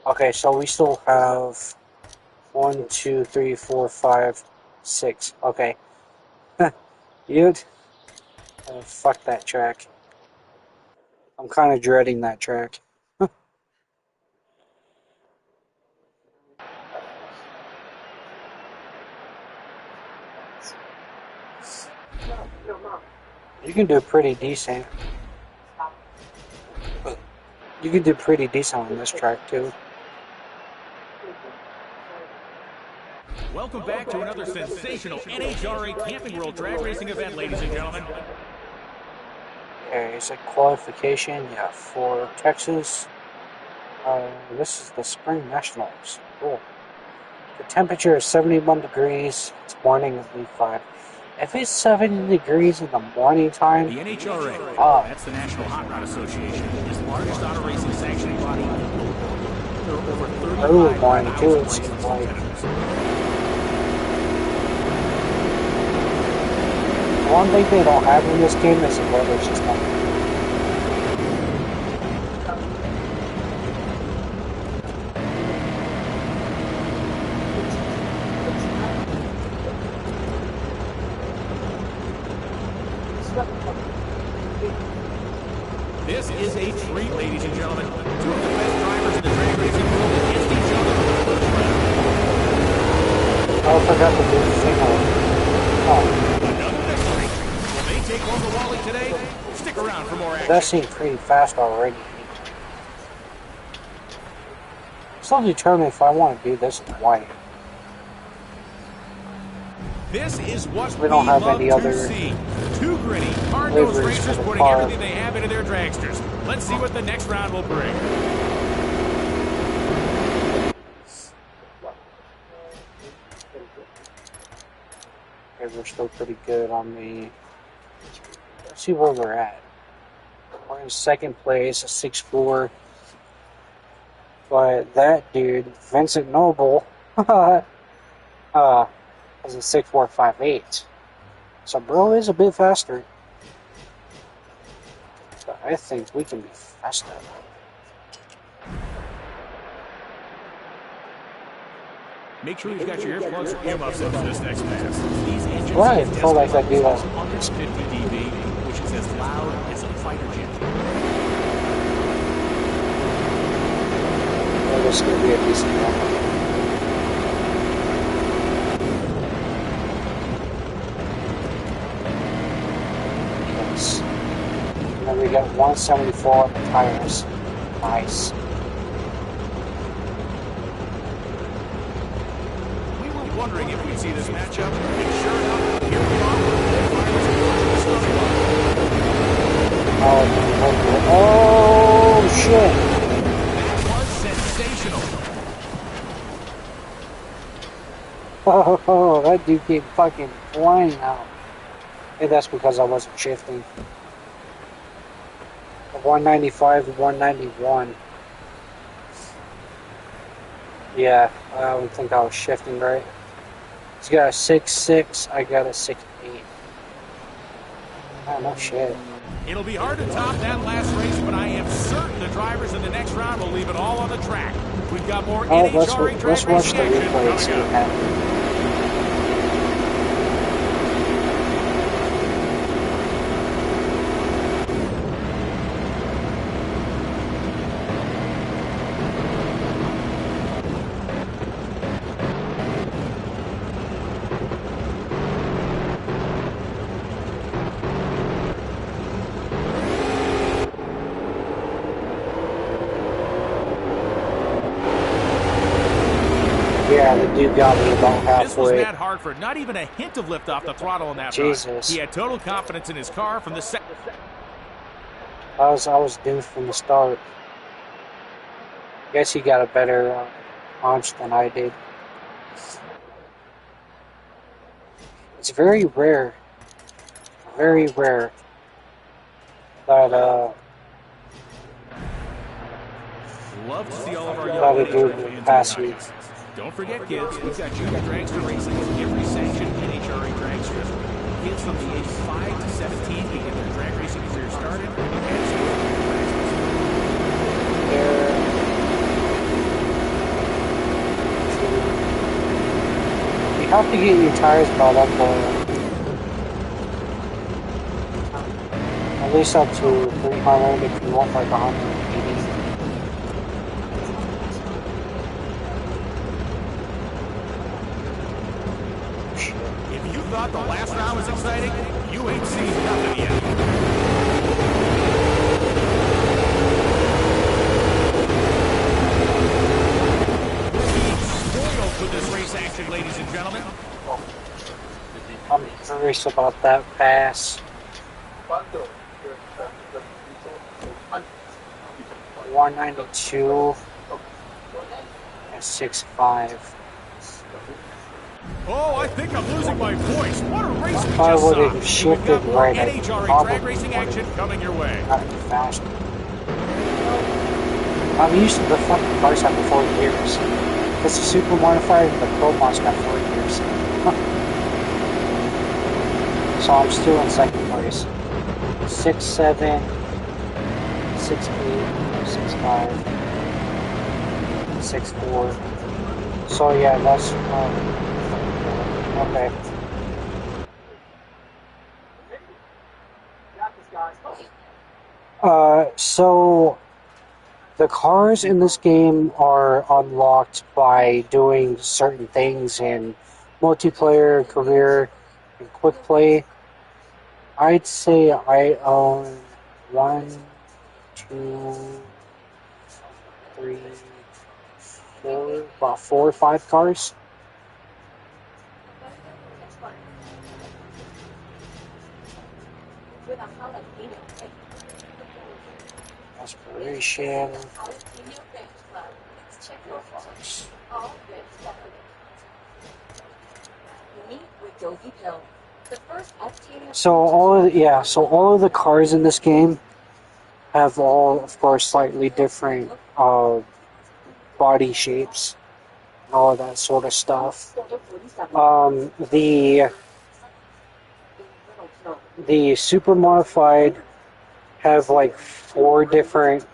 Okay, so we still have 1, 2, 3, 4, 5, 6. Okay. Dude. Fuck that track. I'm kind of dreading that track. You can do pretty decent. You can do pretty decent on this track too. Welcome back to another sensational NHRA Camping World Drag Racing event, ladies and gentlemen. Okay, is it qualification? Yeah, for Texas. This is the Spring Nationals. Cool. The temperature is 71 degrees. It's morning of week 5. If it's 70 degrees in the morning time... The NHRA, that's the National Hot Rod Association, is the largest auto racing sanctioning body. There are over 35,000 early morning too, it seems like. One thing they don't have in this game is a weather system. This is a treat, ladies and gentlemen. Two of the best drivers in the drag racing world against each other in the first round. I forgot to do the signal. Another victory. Will they take home the Wally today? Stick around for more action. That seemed pretty fast already. Still determined if I want to do this in white. This is what We don't have love any to other see. Two gritty, hard-nosed liveries for racers the putting car. everything they have into their dragsters. Let's see what the next round will bring. Okay, we're still pretty good on the... Let's see where we're at. We're in second place, a 6-4. But that dude, Vincent Noble, has a 6.458. So bro is a bit faster. But I think we can be faster. Make sure you've got your earplugs or earmuffs in for this next pass. These engines Right, can feel like I do that. 150 dB, which is as loud as a fighter jet. Well, this is going to be a decent one. Yes. And then we got 174 on the tires. Nice. We were wondering if we'd see this matchup, and sure enough, here we are with the Oh shit! That was sensational. Oh, that dude came fucking flying out. Hey, that's because I wasn't shifting. 195 to 191. Yeah, I don't think I was shifting right. He's got a 6.6, I got a 6.8. Oh, no shit. It'll be hard to top that last race, but I am certain the drivers in the next round will leave it all on the track. We've got more Oh, NHRA let's drag watch racing the action replay and coming see what up. happens. Yeah, the dude got me about This was halfway. Matt Hartford. Not even a hint of lift off the throttle in that Jesus. run. He had total confidence in his car from the set. I was doomed from the start. Guess he got a better launch than I did. It's very rare that Love to see all of our young Gotta NHRA do fans pass in the you. audience. Don't forget, kids, we've got junior dragster racing in every sanctioned NHRA drag strip. Kids from the age 5 to 17 can get their drag racing career started and you have to get your tires brought up at least up to 300 if you want like 180. if you thought the last round was exciting, you ain't seen nothing yet. Being spoiled with this race action, ladies and gentlemen. I'm curious about that pass. 192 and 6.5. Oh, I think I'm losing my voice. What a race we If I just would saw. have We've shifted got more right, I NHRA probably drag racing action coming your way. not fast. I'm used to the fucking cars having 4 gears. Because the Super Modified and the Pro Mod's got 4 gears. So I'm still in second place. 6.7, 6.8, 6.5, 6.4. So yeah, that's okay. So the cars in this game are unlocked by doing certain things in multiplayer, career, and quick play. I'd say I own 1, 2, 3, 4, about 4 or 5 cars. Aspiration. So all of the cars in this game have all, of course, slightly different body shapes and all of that sort of stuff. The super modified have like 4 different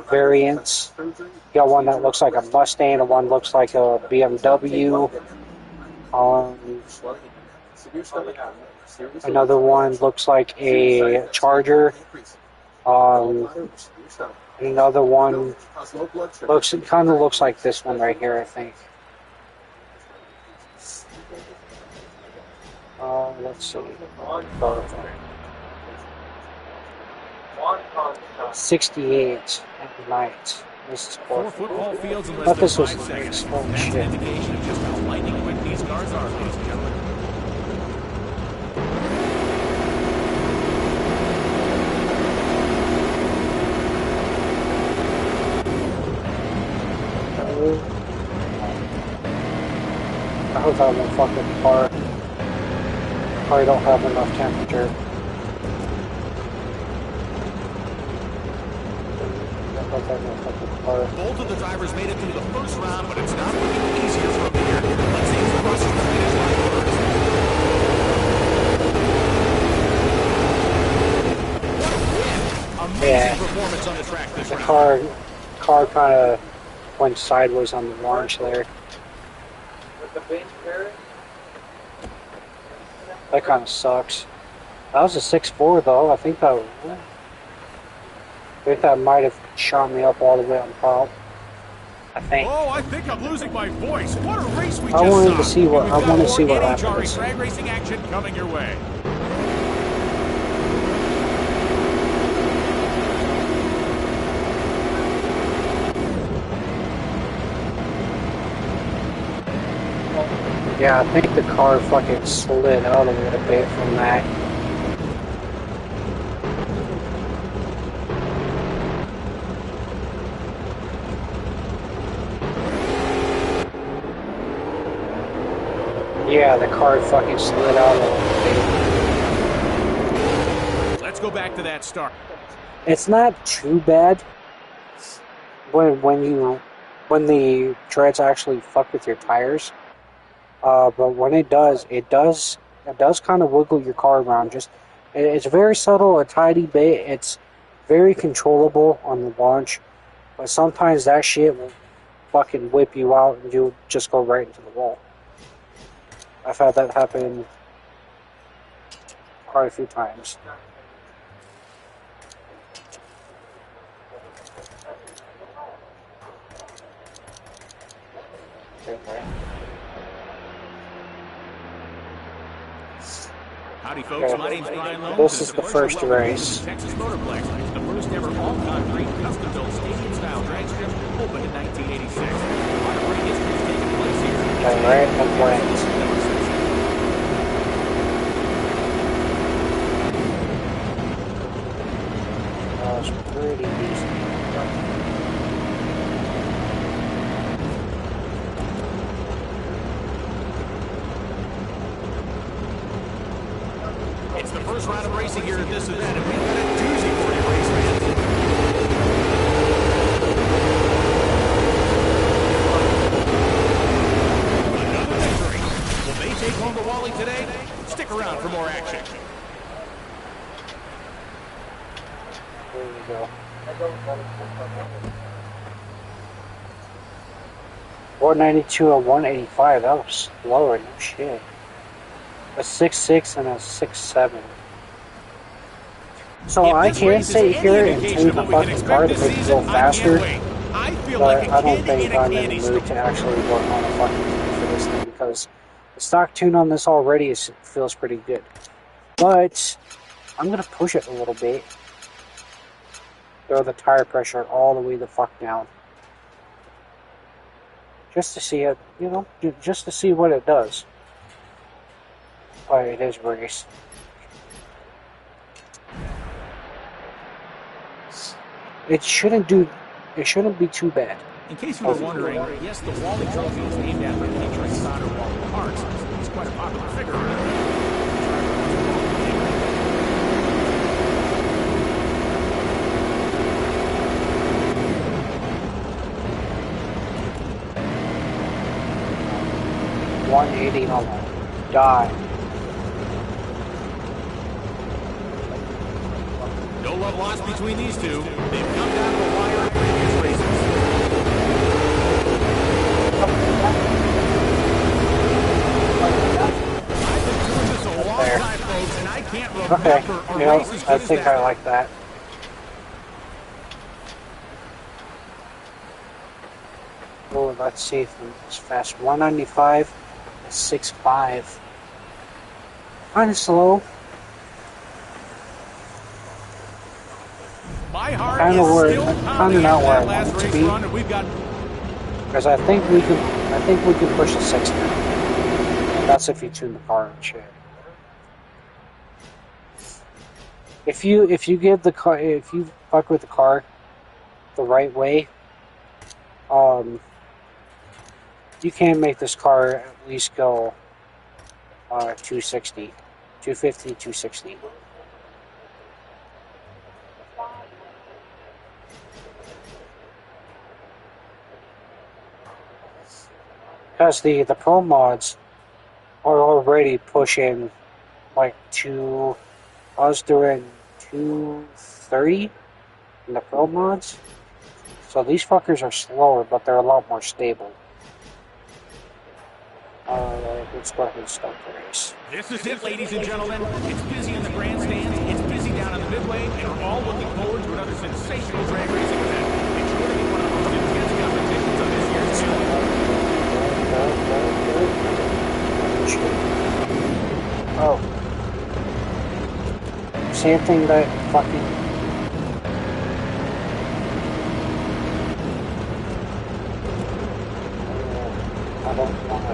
variants. You got one that looks like a Mustang, and one looks like a BMW. Another one looks like a Charger. Another one kind of looks like this one right here, I think. Let's see. 68 at night. This is 4 football fields in I less thought than this was 5 seconds. nice. Holy That's an shit. indication of just how lightning quick these cars are, ladies and gentlemen. because I won't fuck with the car. Probably don't have enough temperature. Because I won't fuck with the car. Both of the drivers made it through the first round, but it's not looking easier from here. Let's see who crosses the finish line first. What a win! Amazing performance on the track this The round. car kind of went sideways on the launch there. That kind of sucks. That was a 6.4 though. I think that might have shot me up all the way on top. I think. Oh, I think I'm losing my voice. What a race we I just wanted saw. to see what- We've I got wanna more see what NHRA happens. drag racing action coming your way. Yeah, I think the car fucking slid out a little bit from that. Yeah, the car fucking slid out a little bit. Let's go back to that start. It's not too bad when the treads actually fuck with your tires. But when it does kind of wiggle your car around. It's very subtle, a tiny bit. It's very controllable on the launch, but sometimes that shit will fucking whip you out and you'll just go right into the wall. I've had that happen quite a few times. Howdy, folks. My name's Brian Lowe. This is the first race. Texas Motorplex, the first ever all-concrete, custom-built stadium-style drag strip opened in 1986. A lot of great history has taken place here. All right, I'm playing. That was pretty decent. It's the first round of racing here at this event, and we've got a doozy for you, race fans. Another victory. Will they take home the Wally today? Stick around for more action. There we go. 192 and 185. That was slower. No shit. A 6.6 and a 6.7. So If I this can race is sit any here and indication tune of the what we can fucking expect car to this make it season, go faster, I can't wait. I feel but like a I don't kid think in a I'm in candy the store. mood to actually work on a fucking tune for this thing because the stock tune on this already feels pretty good. But I'm gonna push it a little bit. Throw the tire pressure all the way the fuck down. Just to see it, just to see what it does. But it is race. It shouldn't be too bad. In case you were wondering, yes, the Wally Trophy is named after patron founder Wally Parks. He's quite a popular figure around here. 180 on die. No love lost between these two. They've come down to the wire in previous races. I've been doing this a long time, folks, and I can't remember Okay, a race as I good as think I that. like that. Oh, let's see if it's fast. 195, 6.5. Kind of slow. My heart Kinda is where- still kinda pounding not after where I that last want it to race be. run, and we've got Because I think we can push the 6 now. That's if you tune the car and shit. If you give the car, if you fuck with the car the right way, you can make this car at least go 260, 250, 260. Because the pro mods are already pushing like I was doing 230 in the pro mods. So these fuckers are slower, but they're a lot more stable. Let's go ahead and start the race. This is it, ladies and gentlemen. It's busy in the grandstands, it's busy down in the midway, and we're all looking forward to another sensational drag racing event. It's sure to be one of the most intense competitions of this year's season. Oh. Same thing that fucking... I don't want to...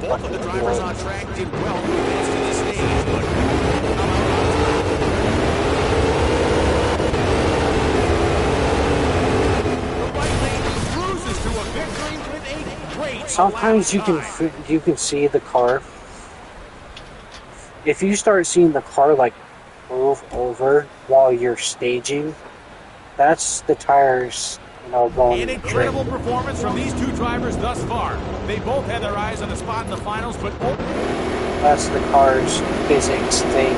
Both of the drivers on track did well to advance to this stage, but the right lane cruises to a victory with a great. Sometimes you can see the car. If you start seeing the car like move over while you're staging, that's the tires, going. An incredible performance from these two drivers thus far. They both had their eyes on the spot in the finals, but that's the car's physics thing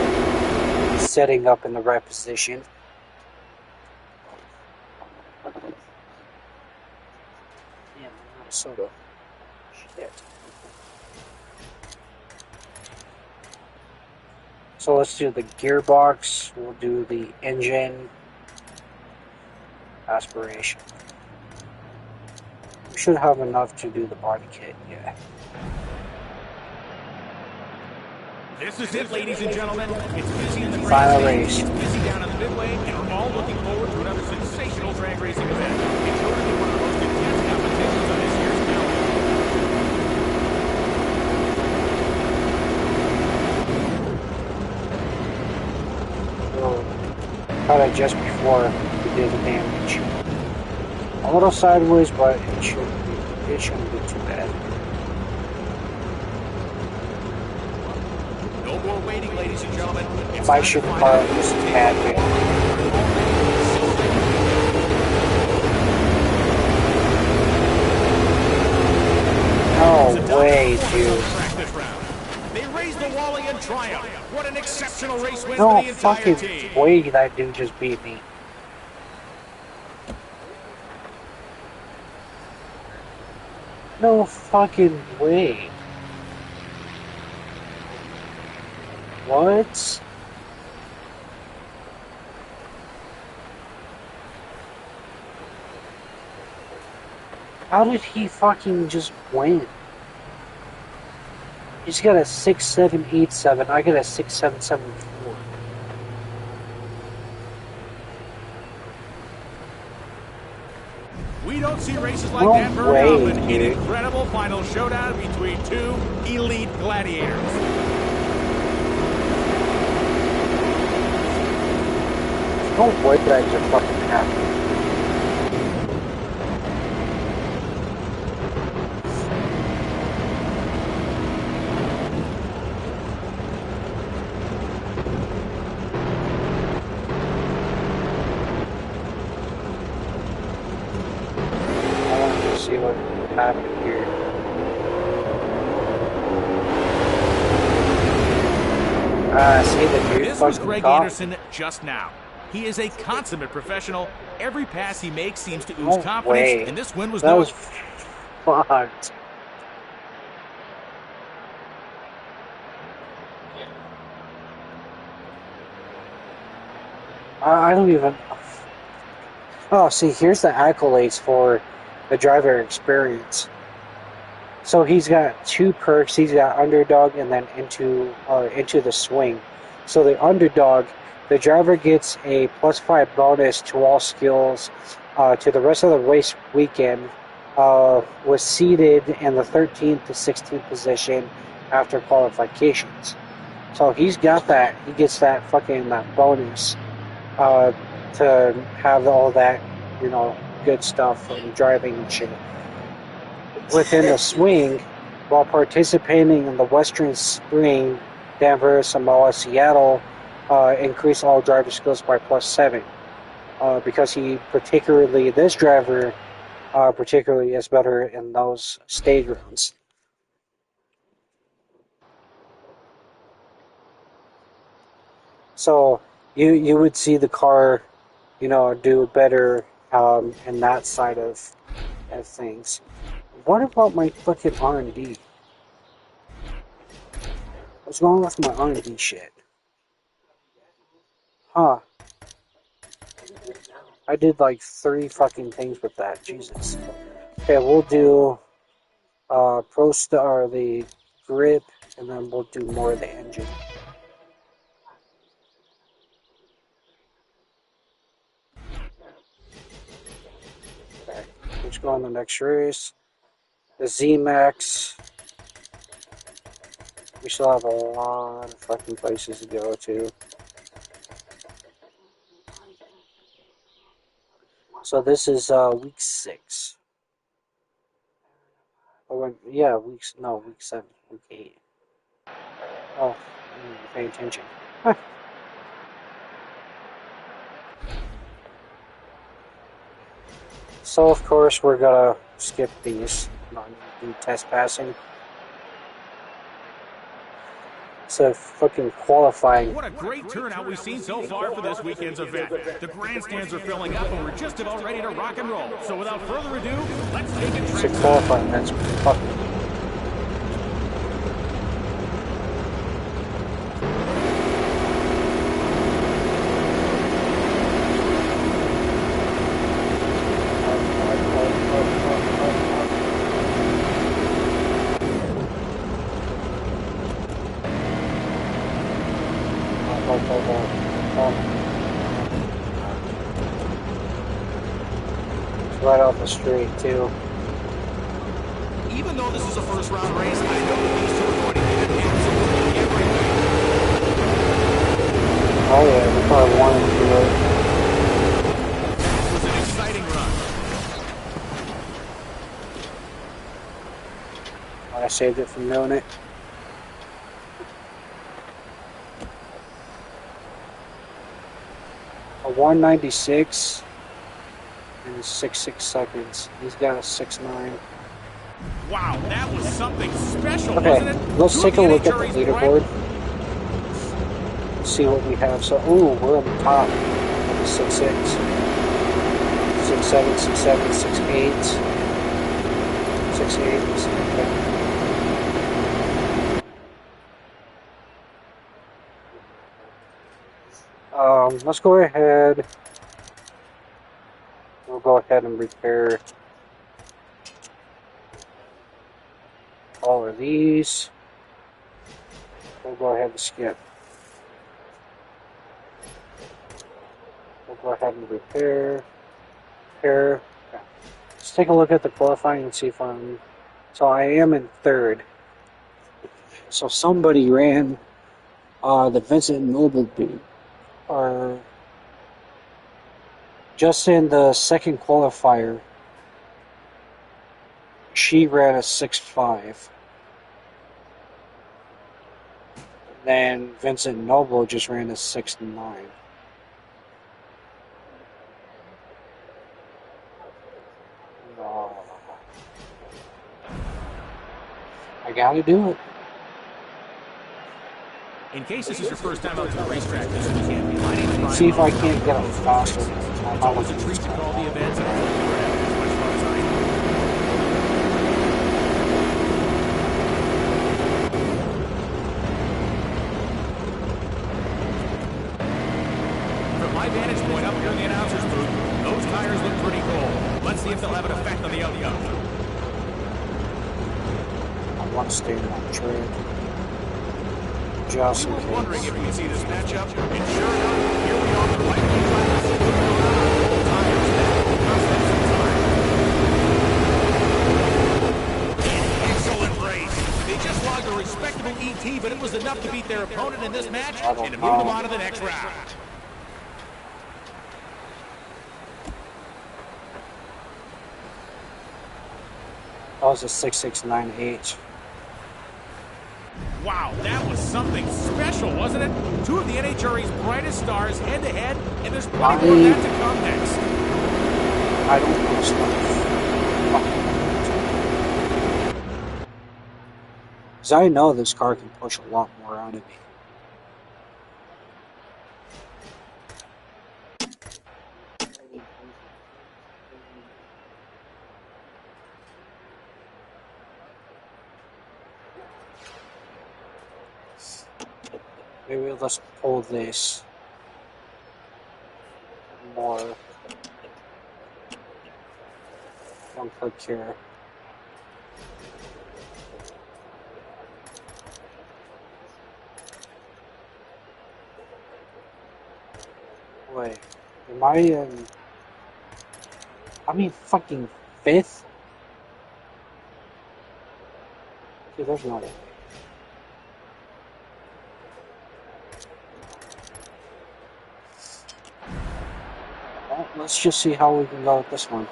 setting up in the right position. Yeah, soda. Shit. So let's do the gearbox. We'll do the engine aspiration. We should have enough to do the body kit, yeah. This is it, ladies and gentlemen. It's busy in the final race. It's busy down in the midway, and we're all looking forward to another sensational drag racing event. It's sure to be one of the most intense competitions of this year's calendar. Caught it just before we did the damage. A little sideways, but it shouldn't be too bad. No more waiting, ladies and gentlemen. If I should car it was a tad bit. No way, dude. They raised the Wally in triumph. What an exceptional race win for No the entire fucking team. way that dude just beat me. No fucking way. What? How did he fucking just win? He's got a 6787. I got a 6774. We don't see races like No that very way, often. An dude. incredible final showdown between two elite gladiators. No way that just fucking happened. I want to see what happened here. See the dude This was fucking Greg caught. Anderson just now. He is a consummate professional. Every pass he makes seems to ooze No confidence, way. and this win was That no... was fucked. I don't even... Oh, see, here's the accolades for the driver experience. So he's got 2 perks. He's got underdog and then into the swing. So the underdog, the driver gets a +5 bonus to all skills to the rest of the race weekend. Was seated in the 13th to 16th position after qualifications. So he's got that. He gets that fucking bonus to have all that, good stuff and driving and shit. Within the swing, while participating in the Western Spring, Denver, Samoa, Seattle increased all driver skills by +7. Because this driver particularly is better in those stage rounds. So you would see the car, do better in that side of things. What about my fucking R&D? What's wrong with my R&D shit? Huh. I did like 3 fucking things with that. Jesus. Okay, we'll do the grip, and then we'll do more of the engine. Okay, let's go on the next race. The Z-Max. We still have a lot of fucking places to go to. So this is week 6. Week 7, week 8. Oh, I need to pay attention. So of course we're gonna skip these. Not do test passing. So fucking qualifying. What a great turnout we've seen so far for this weekend's event. The grandstands are filling up and we're just about ready to rock and roll. So without further ado, let's take it. So qualifying, that's fucking. Right off the street too. Even though this is a first round race, I know that these two are going to hit it absolutely everywhere. Oh yeah, we probably wanted to do it. It was an exciting run. I saved it from doing it. A 196 in 6.6 seconds. He's got a 6.9. Wow, that was something special, okay, wasn't it? Let's take a look at the leaderboard. See what we have. So, we're on the top of the 6.6. 6.7, 6.7, 6.8. 6.8. Okay. Let's go ahead. We'll go ahead and repair all of these. We'll go ahead and skip. We'll go ahead and repair. Okay. Let's take a look at the qualifying and see if I'm. So I am in 3rd. So somebody ran the Vincent Noble dude. Just in the second qualifier, she ran a 6.5. Then Vincent Noble just ran a 6.9. I gotta do it. In case this is your first time out to the racetrack this weekend, my name is Brian. See if I can't get them faster. It's always a treat to call the events, and I hope you're having as much fun as I am. From my vantage point up here in the announcer's booth, those tires look pretty cool. Let's see if they'll have an effect on the outcome. I want to stay in that trade. Just we were wondering if we'd see this matchup, and sure enough, here we are on the right hand side of the circuit. Tires that will cost them some time. An excellent race. They just logged a respectable ET, but it was enough to beat their opponent in this match and to move them on to the next round. was a 6698. Wow, that was something special, wasn't it? Two of the NHRA's brightest stars head-to-head, and there's plenty more of that to come next. I don't know stuff. Because I know this car can push a lot more out of me. Maybe let's pull this more. Don't click here. Wait, am I in? I mean, fucking fifth? Dude, there's no way. Well, let's just see how we can go with this one.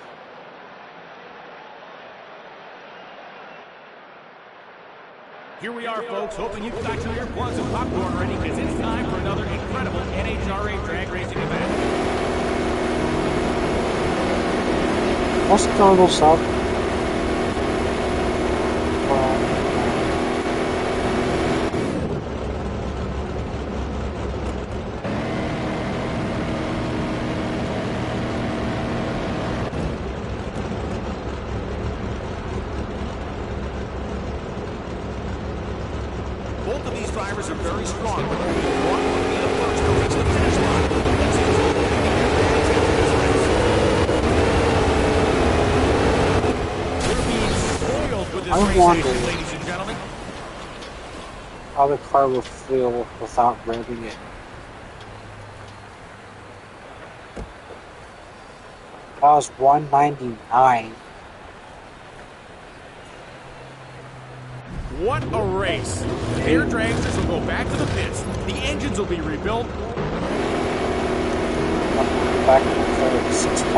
Here we are, folks, hoping you've got your earplugs and popcorn ready, because it's time for another incredible NHRA drag racing event. Let's throw this up. Both of these drivers are very strong, but only one will be the first to reach the finish line. Let's see who's going to be their advantage after this race. We're being spoiled with this race action, ladies and gentlemen. How the car will feel without revving it. That was 199. What a race! Their dragsters will go back to the pits. The engines will be rebuilt. Back to the 6.5,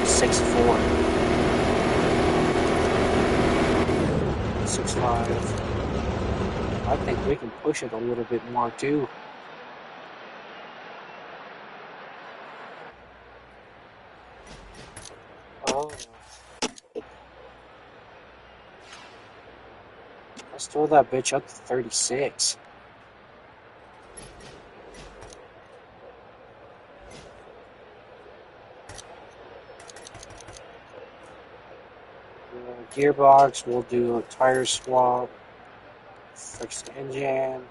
6.4, 6.5. I think we can push it a little bit more too. Oh. Let's throw that bitch up to 36. Gearbox, we'll do a tire swap, fix the engine,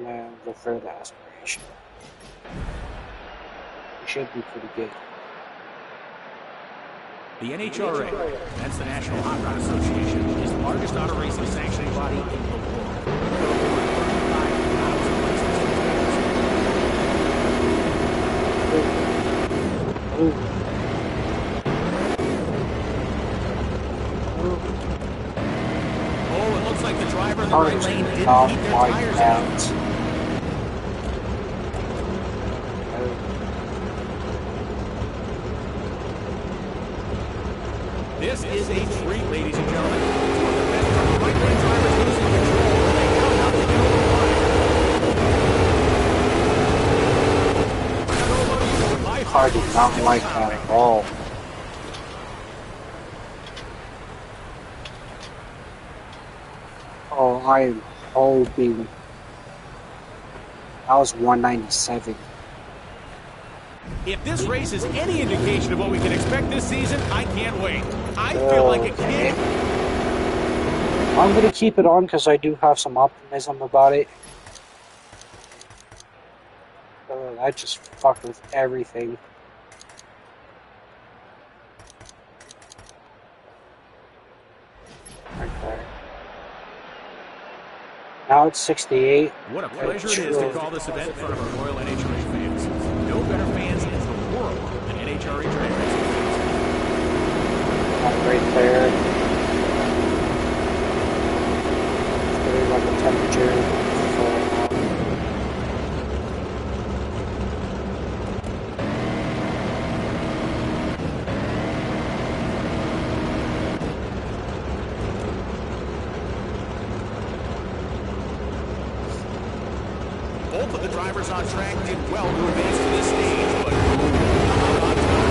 and look for the aspiration. It should be pretty good. The NHRA, that's the National Hot Rod Association, is the largest auto racing sanctioning body in the world. There are over 35,000 races. Oh, it looks like the driver in the right lane didn't keep their tires out. This is a treat, ladies and gentlemen. Two of the best right lane drivers losing control, and they come out to get over the line. I don't know about you, but my Car did not like that at all. Oh, I am hoping. That was 197. If this race is any indication of what we can expect this season, I can't wait. I feel like a kid. I'm going to keep it on because I do have some optimism about it. I just fucked with everything. Right there. Now it's 68. What a pleasure it is to call this event in front of our loyal NHRA fans. No better fans in the world than NHRA drag racing fans. Right there. It's really like the temperature. Both of the drivers on track did well to advance to this stage, but who will come out on top?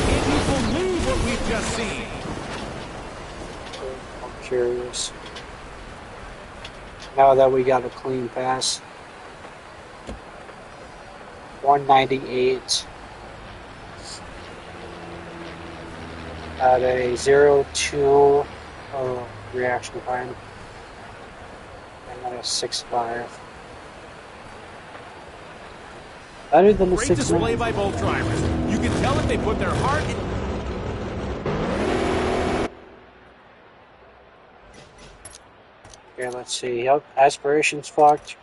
Can you believe what we've just seen? I'm curious. Now that we got a clean pass. 198 at a 0.2 reaction time, and then a 6.5. Better than the 6.9. Great display by both drivers. You can tell that they put their heart in. Okay, let's see. Yep, aspirations fucked,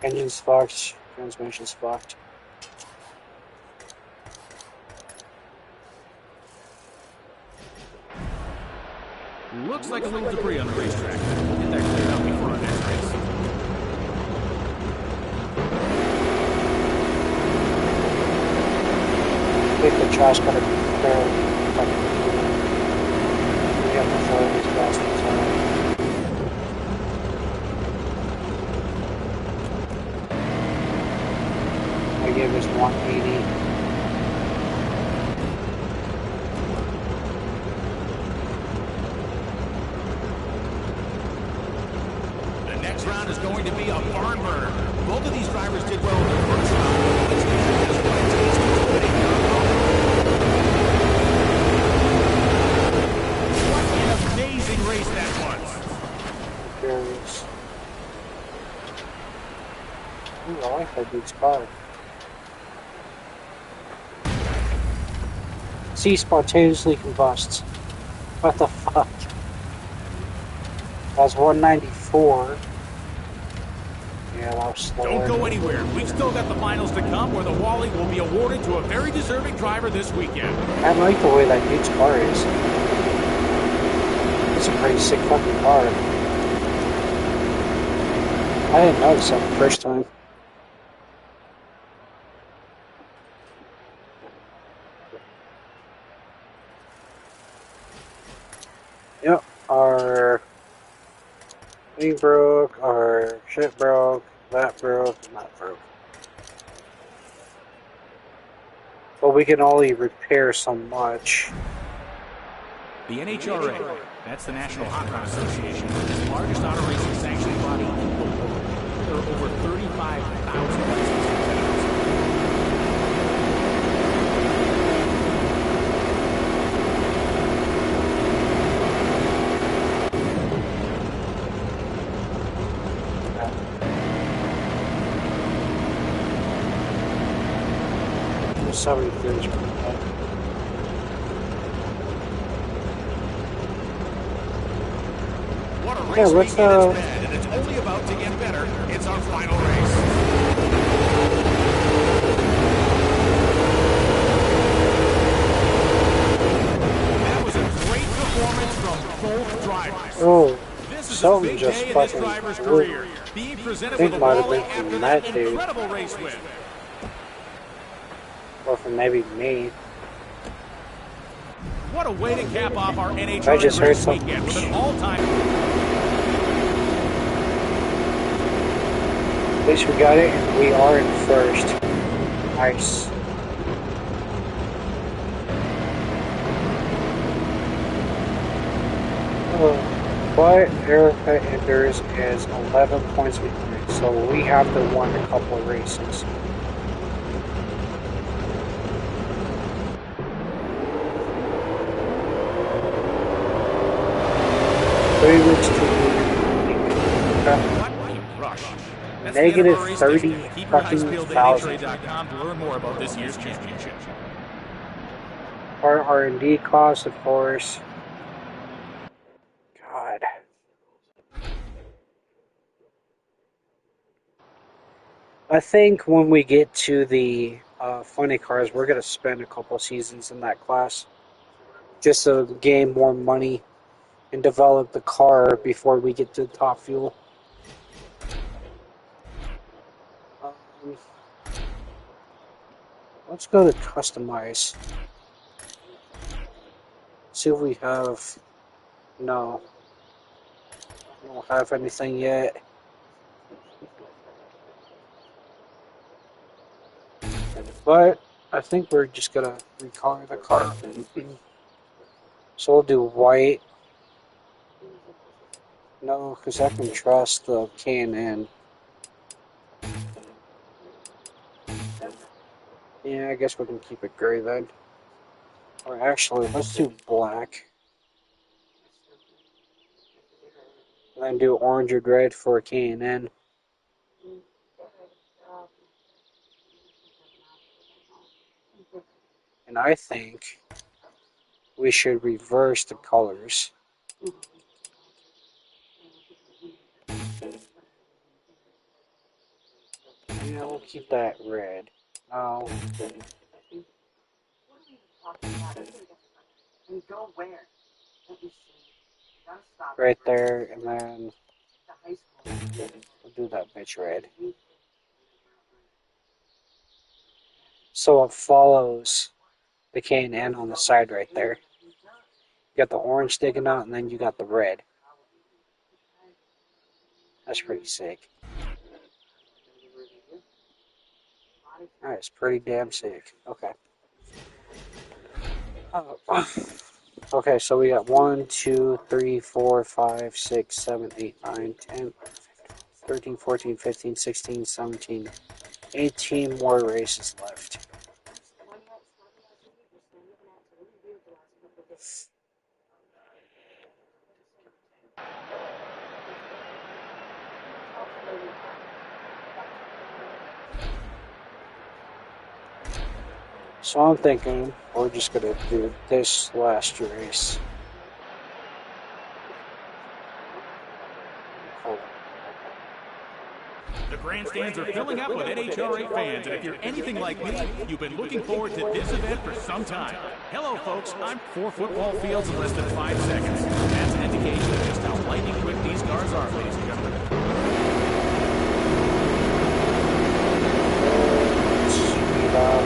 engines fucked, transmissions fucked. Looks like a little debris on the racetrack. We'll get that cleared up before our next race. I think the trash gotta be fairly fucking clean. We have to throw these bastards out. I gave us 180. The next round is going to be a barn burner. Both of these drivers did well in their first round. Let's see just what it takes to win a What an amazing race that was. Curious. Ooh, I like that dude's car. C spontaneously combusts. What the fuck? That's 194. Yeah, that was slower. Don't go anywhere. We've still got the finals to come where the Wally will be awarded to a very deserving driver this weekend. I like the way that dude's car is. It's a pretty sick fucking car. I didn't notice that the first time. Yep, our thing broke, our shit broke, that broke, and that broke. But we can only repair so much. The NHRA, that's the National Hot Rod Association, is the largest auto racing sanctioning body in the world. There are over 35,000 licensed competitors. Sorry, there's What a race yeah, what's weekend it's been, and it's only about to get better. It's our final race. That was a great performance from both drivers. oh, This is a something big just day in this fucking driver's blew. career. Being presented Think with a might have Wally been after from that that dude. incredible race win. Or from maybe me. What a way to cap off our NHRA I just heard race something. weekend with an all-time. At least we got it, and we are in first. Nice. But Erica Enders is 11 points behind, so we have to win a couple of races. Favorites to What a rush. That's Negative the end of our race 30 today. Keep your eyes peeled to fucking NHRA.com to learn more about this year's championship. our R&D costs, of course. God. I think when we get to the funny cars, we're going to spend a couple seasons in that class just to gain more money and develop the car before we get to Top Fuel. Let's go to Customize. See if we have No, I don't have anything yet. But I think we're just gonna recolor the car. So we'll do white. No, because I can trust the K&N. Yeah, I guess we can keep it gray then. Or actually, let's do black. And then do orange or red for K&N. And I think we should reverse the colors. Yeah, we'll keep that red. No. Right there, and then we'll do that bitch red. So it follows the K&N on the side right there. You got the orange sticking out, and then you got the red. That's pretty sick. That's pretty damn sick. Okay. Okay, so we got 1, 2, 3, 4, 5, 6, 7, 8, 9, 10, 13, 14, 15, 16, 17, 18 more races left. So I'm thinking we're just going to do this last race. The grandstands are filling up with NHRA fans, and if you're anything like me, you've been looking forward to this event for some time. Hello, folks. I'm 4 football fields in less than 5 seconds. That's an indication of just how lightning quick these cars are, ladies and gentlemen. Speed up.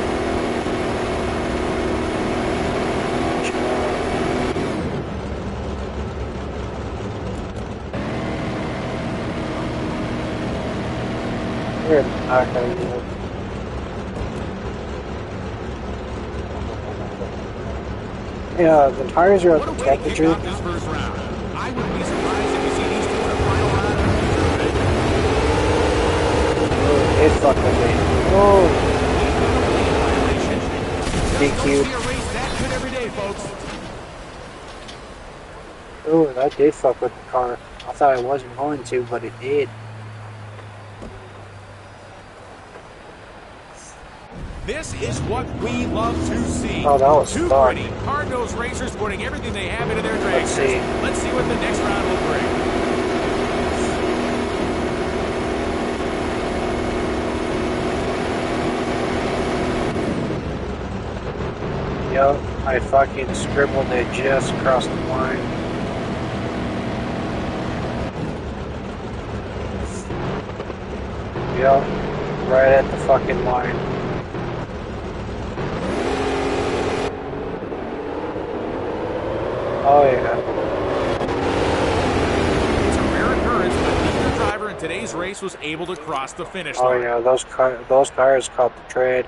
We're not going to do it. Yeah, the tires are at the temperature. This first round. I wouldn't be surprised if you see these two in a final round. Oh, it fucked with me. Oh, DQ. That good every day, folks. Oh, that did fuck with the car. I thought I wasn't going to, but it did. This is what we love to see. Oh, that was Two dark. pretty, hard-nosed racers putting everything they have into their drag. Let's see. Let's see what the next round will bring. Yep, I fucking scribbled it just across the line. Yep, right at the fucking line. Oh yeah. It's a rare occurrence, but neither driver in today's race was able to cross the finish Oh line. yeah, those tires caught the tread.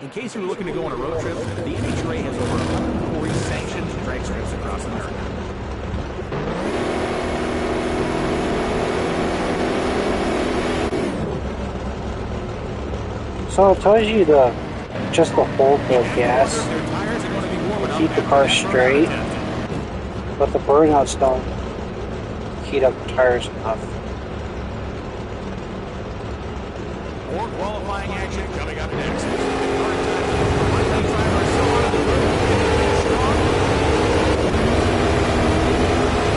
In case you were looking to go on a road trip, the NHRA has over 140 sanctioned drag strips across America. So it tells you to just to hold the gas, Their tires are going to be warming up keep the after car that straight, burnout test. but the burnouts don't heat up the tires enough. More qualifying action coming up next. Current time for right-hand driver still on the road.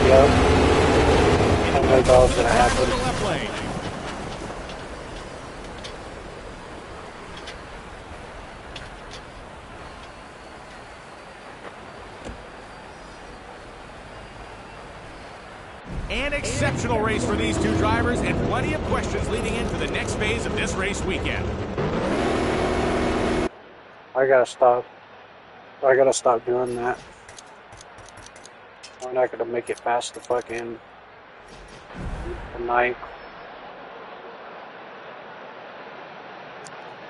Yep. I don't know that was gonna Back to the happen. left lane. And exceptional race for these two drivers and plenty of questions leading into the next phase of this race weekend. I gotta stop. I gotta stop doing that. We're not gonna make it past the fucking night.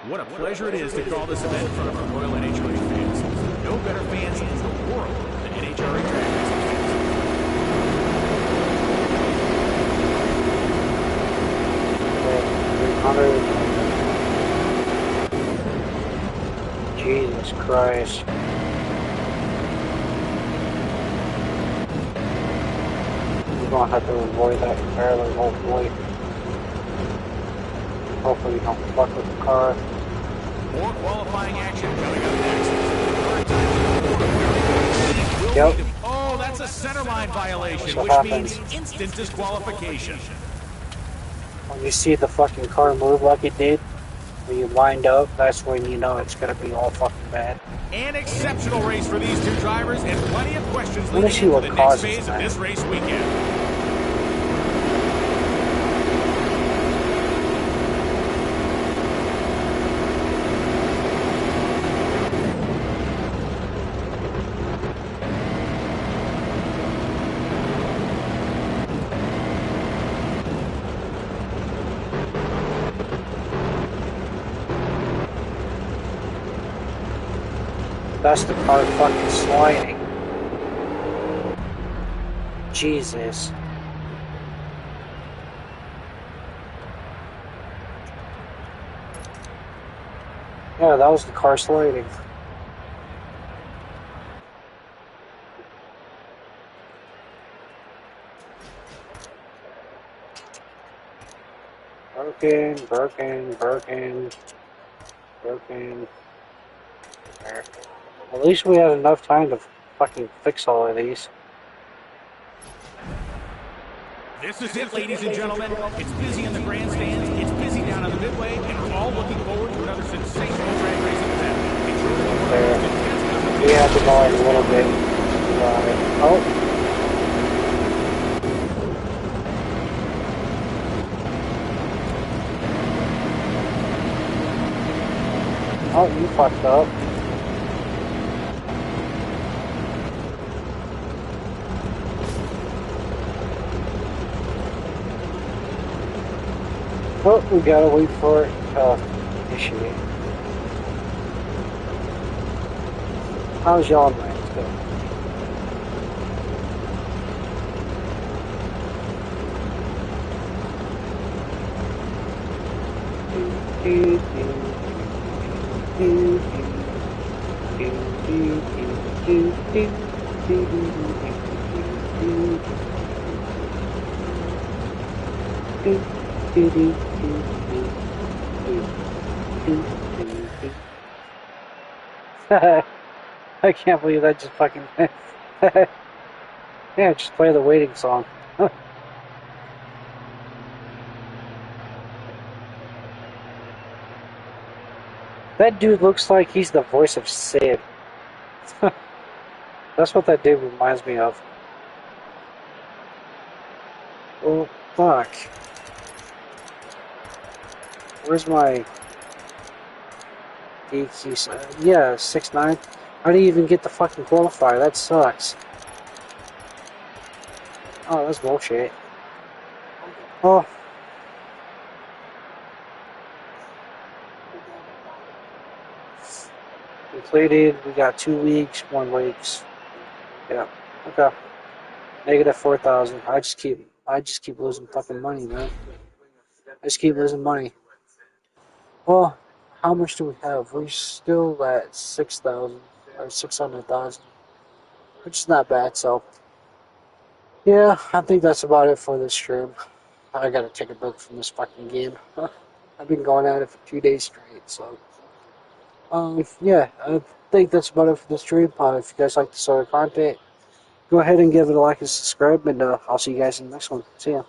What a pleasure it is to call this event in front of our Royal NHRA fans. No better fans in the world than NHRA drag racing fans. Jesus Christ. We're gonna have to avoid that entirely, hopefully. Hopefully we don't fuck with the car. More qualifying action coming up next. Yep. Oh, that's a centerline violation, which happens. means instant disqualification. When you see the fucking car move like it did, when you wind up, that's when you know it's gonna be all fucking bad. An exceptional race for these two drivers and plenty of questions Let me leading see into what the next causes phase that. of this race weekend. That's the car fucking sliding. Jesus. Yeah, that was the car sliding. Broken. There. At least we had enough time to fucking fix all of these. This is it, ladies and gentlemen. It's busy in the grandstands, it's busy down on the midway, and we're all looking forward to another sensational drag racing event. It's really one of the most intense competitions. We had to go in a little bit. Oh. Oh, you fucked up. Oh, we gotta wait for it to initiate. How's y'all night going? I can't believe that just fucking... Yeah, just play the waiting song. That dude looks like he's the voice of Sid. That's what that dude reminds me of. Oh, fuck. Where's my... DQ? Yeah, 6'9". How do you even get the fucking qualifier? That sucks. Oh, that's bullshit. Oh. Completed. We got 2 weeks, 1 weeks. Yeah. Okay. Negative 4,000. I just keep losing fucking money, man. I just keep losing money. Well, how much do we have? We're still at 6,000 or 600,000, which is not bad. So, yeah, I think that's about it for this stream. I gotta take a break from this fucking game. I've been going at it for 2 days straight. So, yeah, I think that's about it for the stream. If you guys like this sort of content, go ahead and give it a like and subscribe, and I'll see you guys in the next one. See ya.